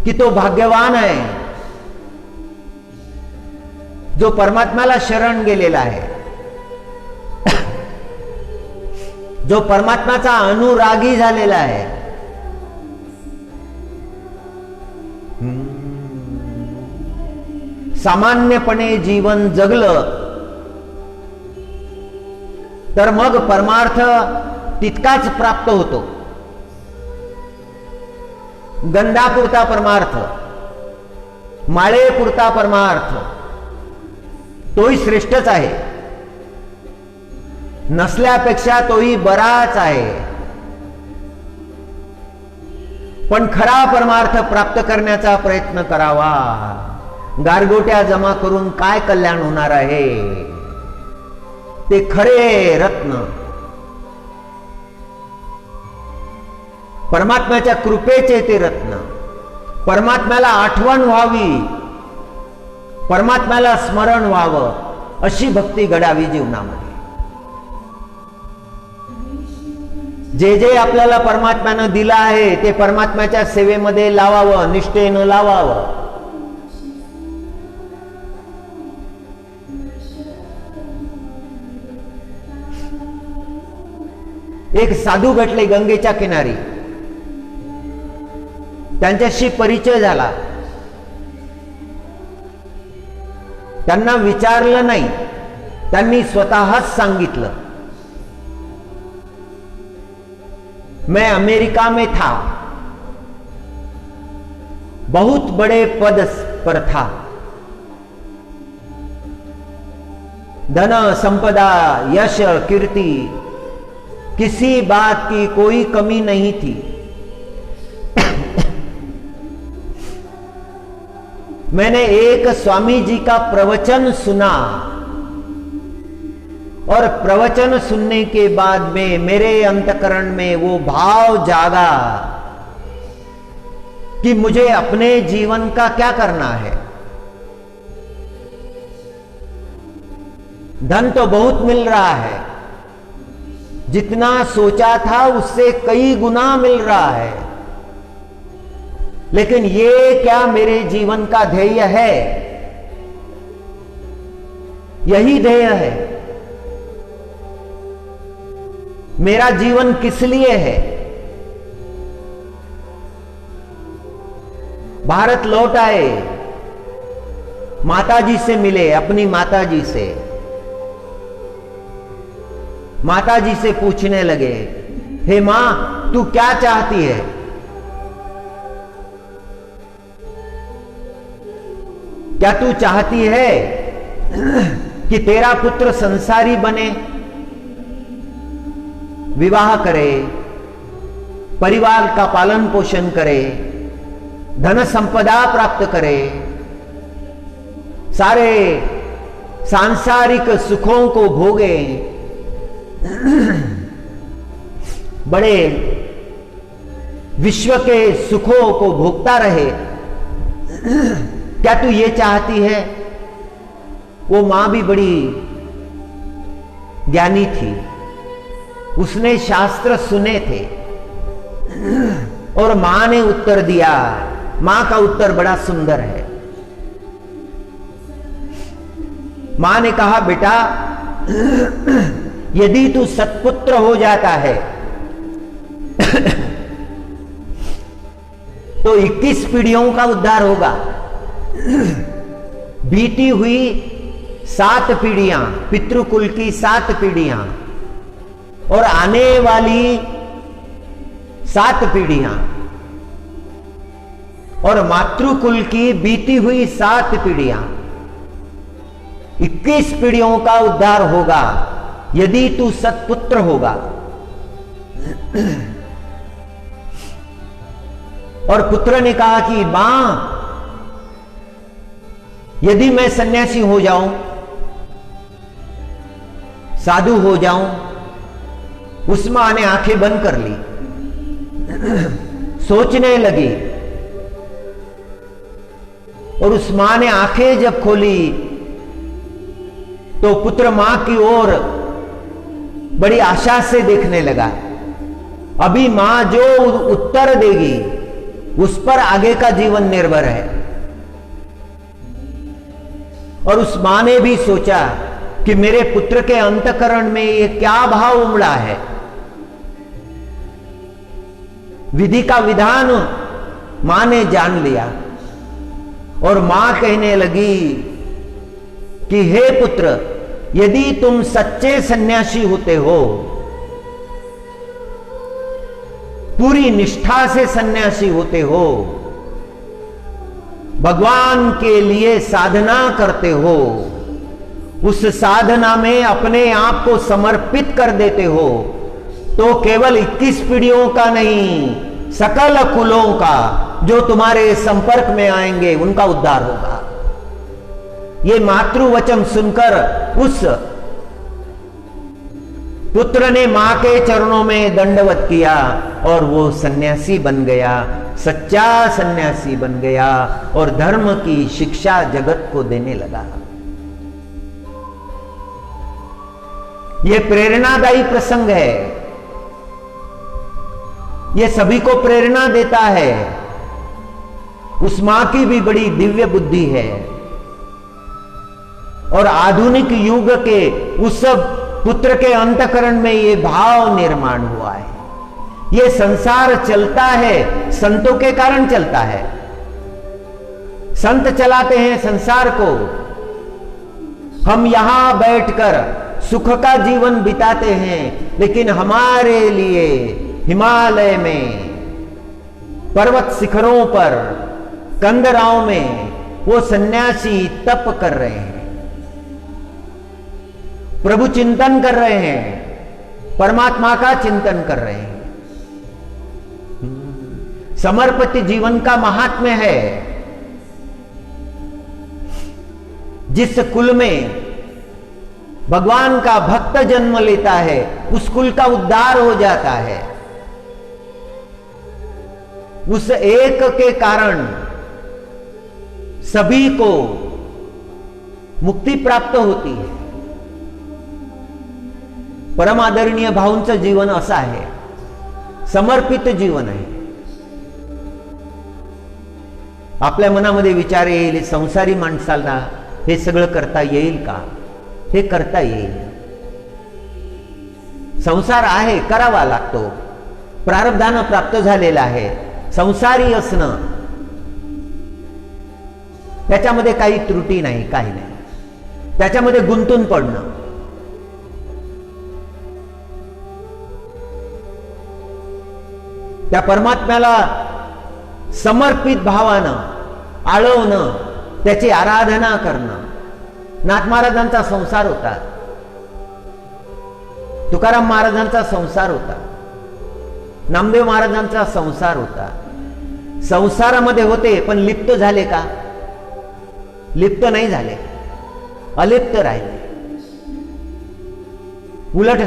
की तो भाग्यवान आहे जो परमात्म्याला शरण गेलेला आहे, जो परमात्म्याचा अनुरागी झालेला आहे. सामान्यपणे जीवन जगलं तर मग परमार्थ तितकाच प्राप्त होतो. गंधापुरता परमार्थ, माळेपुरता परमार्थ, तोही श्रेष्ठच आहे, नसल्यापेक्षा तोही बराच आहे. पण खरा परमार्थ प्राप्त करण्याचा प्रयत्न करावा. गारगोट्या जमा करून काय कल्याण होणार आहे? ते खरे रत्न परमात्म्याच्या कृपेचे ते रत्न. परमात्म्याला आठवण व्हावी, परमात्म्याला स्मरण व्हावं, अशी भक्ती घडावी जीवनामध्ये. जे जे आपल्याला परमात्म्यानं दिलं आहे ते परमात्म्याच्या सेवेमध्ये लावावं, निष्ठेनं लावावं. एक साधू भेटले गंगेच्या किनारी, त्यांच्याशी परिचय झाला. त्यांना विचारलं नाही, त्यांनी स्वतःच सांगितलं, मैं अमेरिका में था, बहुत बड़े पद पर था, धन संपदा यश कीर्ति किसी बात की कोई कमी नहीं थी, मैंने एक स्वामी जी का प्रवचन सुना और प्रवचन सुनने के बाद में मेरे अंतकरण में वो भाव जागा कि मुझे अपने जीवन का क्या करना है। धन तो बहुत मिल रहा है, जितना सोचा था उससे कई गुना मिल रहा है, लेकिन ये क्या मेरे जीवन का ध्येय है? यही ध्येय है। मेरा जीवन किस लिए है? भारत लौट आए, माताजी से मिले, अपनी माताजी से। माताजी से पूछने लगे, हे मां, तू क्या चाहती है? क्या तू चाहती है कि तेरा पुत्र संसारी बने, विवाह करे, परिवार का पालन पोषण करे, धन संपदा प्राप्त करे, सारे सांसारिक सुखों को भोगे, बड़े विश्व के सुखों को भोगता रहे? क्या तू ये चाहती है? वो मां भी बड़ी ज्ञानी थी, उसने शास्त्र सुने थे और मां ने उत्तर दिया। मां का उत्तर बड़ा सुंदर है। मां ने कहा, बेटा, यदि तू सत्पुत्र हो जाता है तो 21 पीढ़ियों का उद्धार होगा। बीती हुई 7 पीढ़ियां, पितृकुल की 7 पीढ़ियां और आने वाली 7 पीढ़ियां और मातृकुल की बीती हुई 7 पीढ़ियां, 21 पीढ़ियों का उद्धार होगा यदि तू सत्पुत्र होगा। और पुत्र ने कहा कि मां, यदि मैं सन्यासी हो जाऊं, साधु हो जाऊं। उस मां ने आंखें बंद कर ली, सोचने लगी, और उस मां ने आंखें जब खोली तो पुत्र मां की ओर बड़ी आशा से देखने लगा। अभी मां जो उत्तर देगी उस पर आगे का जीवन निर्भर है। और उस मां ने भी सोचा कि मेरे पुत्र के अंतकरण में ये क्या भाव उमड़ा है। विधि का विधान मां ने जान लिया और मां कहने लगी कि हे पुत्र, यदि तुम सच्चे सन्यासी होते हो, पूरी निष्ठा से सन्यासी होते हो, भगवान के लिए साधना करते हो, उस साधना में अपने आप को समर्पित कर देते हो, तो केवल 21 पीढ़ियों का नहीं, सकल कुलों का जो तुम्हारे संपर्क में आएंगे उनका उद्धार होगा। ये मातृवचन सुनकर उस पुत्र ने मां के चरणों में दंडवत किया और वो सन्यासी बन गया, सच्चा सन्यासी बन गया और धर्म की शिक्षा जगत को देने लगा। ये प्रेरणादायी प्रसंग है, ये सभी को प्रेरणा देता है। उस मां की भी बड़ी दिव्य बुद्धि है और आधुनिक युग के उस पुत्र के अंतकरण में ये भाव निर्माण हुआ है। ये संसार चलता है, संतों के कारण चलता है। संत चलाते हैं संसार को, हम यहां बैठकर सुख का जीवन बिताते हैं, लेकिन हमारे लिए हिमालय में, पर्वत शिखरों पर, कंदराओं में वो सन्यासी तप कर रहे हैं, प्रभु चिंतन कर रहे हैं, परमात्मा का चिंतन कर रहे हैं। समर्पित जीवन का महात्म्य है। जिस कुल में भगवान का भक्त जन्म लेता है उस कुल का उद्धार हो जाता है। उस एक के कारण सभी को मुक्ती प्राप्त होती है। परम आदरणीय भाऊंचं जीवन असं आहे, समर्पित जीवन आहे। आपल्या मनामध्ये विचार येईल, संसारी माणसाला हे सगळं करता येईल का? हे करता येईल। संसार आहे, करावा लागतो, प्रारब्धानं प्राप्त झालेला आहे। संसारी असणं त्याच्यामध्ये काही त्रुटी नाही, काही नाही, त्याच्यामध्ये गुंतून पडणं। त्या परमात्म्याला समर्पित भावानं आळवणं, त्याची आराधना करणं। नाथ महाराजांचा संसार होता, तुकाराम महाराजांचा संसार होता, नामदेव महाराजांचा संसार होता। संसारामध्ये होते पण लिप्त झाले का? लिप्त नाही झाले, अलिप्त राहिले। उलट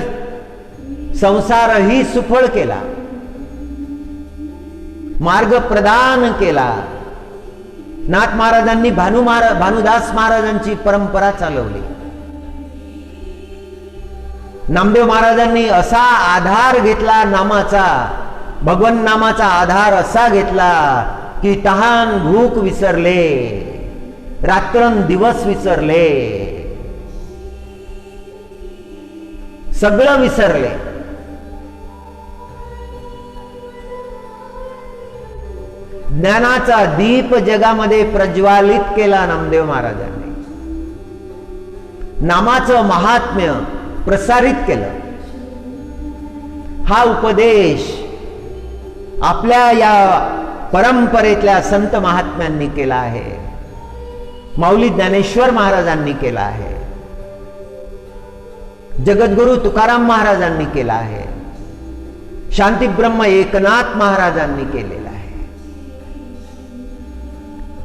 संसारही सुफळ केला, मार्ग प्रदान केला। नाथ महाराजांनी भानुदास महाराजांची परंपरा चालवली। नामदेव महाराजांनी असा आधार घेतला नामाचा, भगवन नामाचा आधार असा घेतला की तहान भूक विसरले, रात्रंदिवस विसरले, सगळं विसरले। ज्ञानाचा दीप जगामध्ये प्रज्वालित केला नामदेव महाराजांनी। नामाचं महात्म्य प्रसारित केलं। हा उपदेश आपल्या या परंपरेतल्या संत महात्म्यांनी केला आहे, माऊली ज्ञानेश्वर महाराजांनी केला आहे, जगद्गुरु तुकाराम महाराजांनी केला आहे, शांतिब्रह्म एकनाथ महाराजांनी केलेला आहे।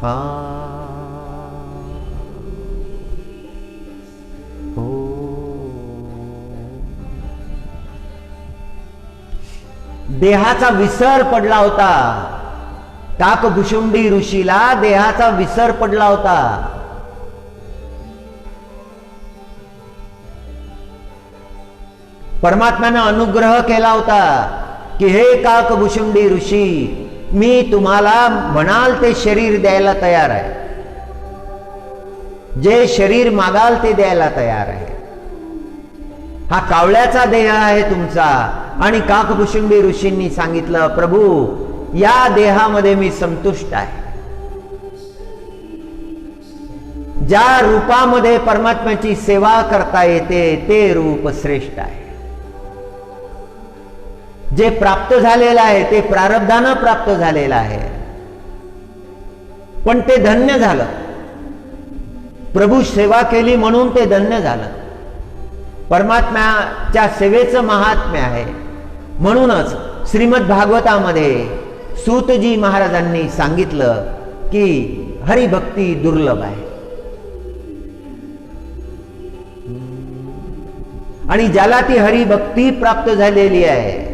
हा हो, देहाचा विसर पडला होता। काकभुशुंडी ऋषीला देहाचा विसर पडला होता। परमात्म्याने अनुग्रह केला होता की हे काकभुशुंडी ऋषी, मी तुम्हाला म्हणाल ते शरीर द्यायला तयार आहे, जे शरीर मागाल ते द्यायला तयार आहे। हा कावळ्याचा देह आहे तुमचा। आणि काकभुशुंडी ऋषींनी सांगितलं, प्रभू या देहामध्ये मी संतुष्ट आहे। ज्या रूपामध्ये परमात्म्याची सेवा करता येते ते रूप श्रेष्ठ आहे। जे प्राप्त झालेलं आहे ते प्रारब्धानं प्राप्त झालेलं आहे, पण ते धन्य झालं। प्रभू सेवा केली म्हणून ते धन्य झालं। परमात्म्याच्या सेवेचं महात्म्य आहे। म्हणूनच श्रीमद भागवतामध्ये सूतजी महाराजांनी सांगितलं की हरिभक्ती दुर्लभ आहे, आणि ज्याला ती हरिभक्ती प्राप्त झालेली आहे,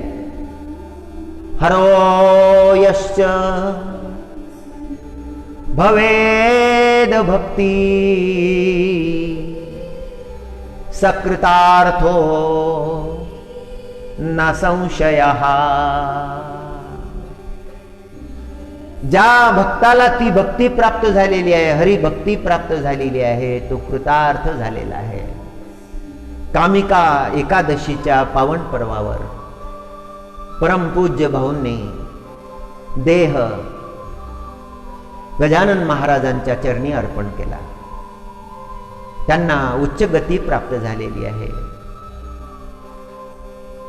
हरो यश्च भवेद भक्ती सकृतार्थो न संशयः। ज्या भक्ताला ती भक्ती प्राप्त झालेली आहे, हरिभक्ती प्राप्त झालेली आहे, तो कृतार्थ झालेला आहे। कामिका एकादशीच्या पावन पर्वावर परमपूज्य भाऊंनी देह गजानन महाराजांच्या चरणी अर्पण केला। त्यांना उच्च गती प्राप्त झालेली आहे।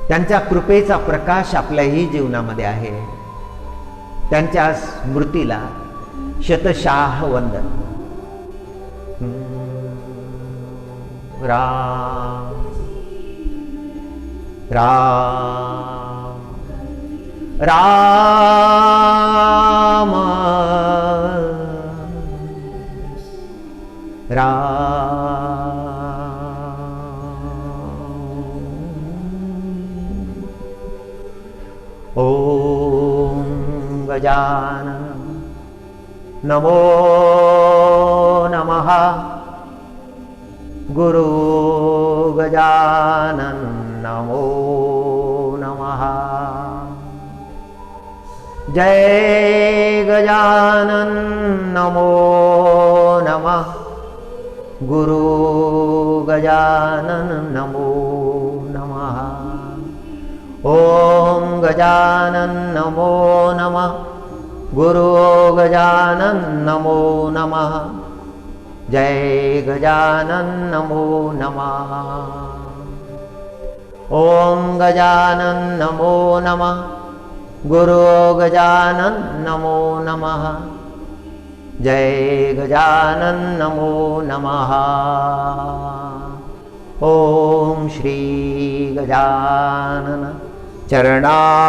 त्यांच्या कृपेचा प्रकाश आपल्याही जीवनामध्ये आहे। त्यांच्या स्मृतीला शतशाह वंदन। राम राम राम ओम गजानन नमो नमः। गुरु गजानन नमो नमः। जय गजानन नमो नमः। गुरु गजानन नमो नमः। ओम गजानन नमो नमः। गुरु गजानन नमो नमः। जय गजानन नमो नमः। ओम गजानन नमो नमः। गुरु गजानन नमो नमः। जय गजानन नमो नमः। ओम श्री गजानन चरणार्पणमस्तु।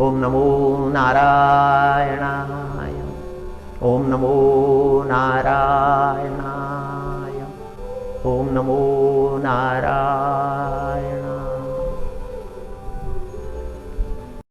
ओम नमो नारायणाय। ओम नमो नारायणाय। ओम नमो नारायणाय।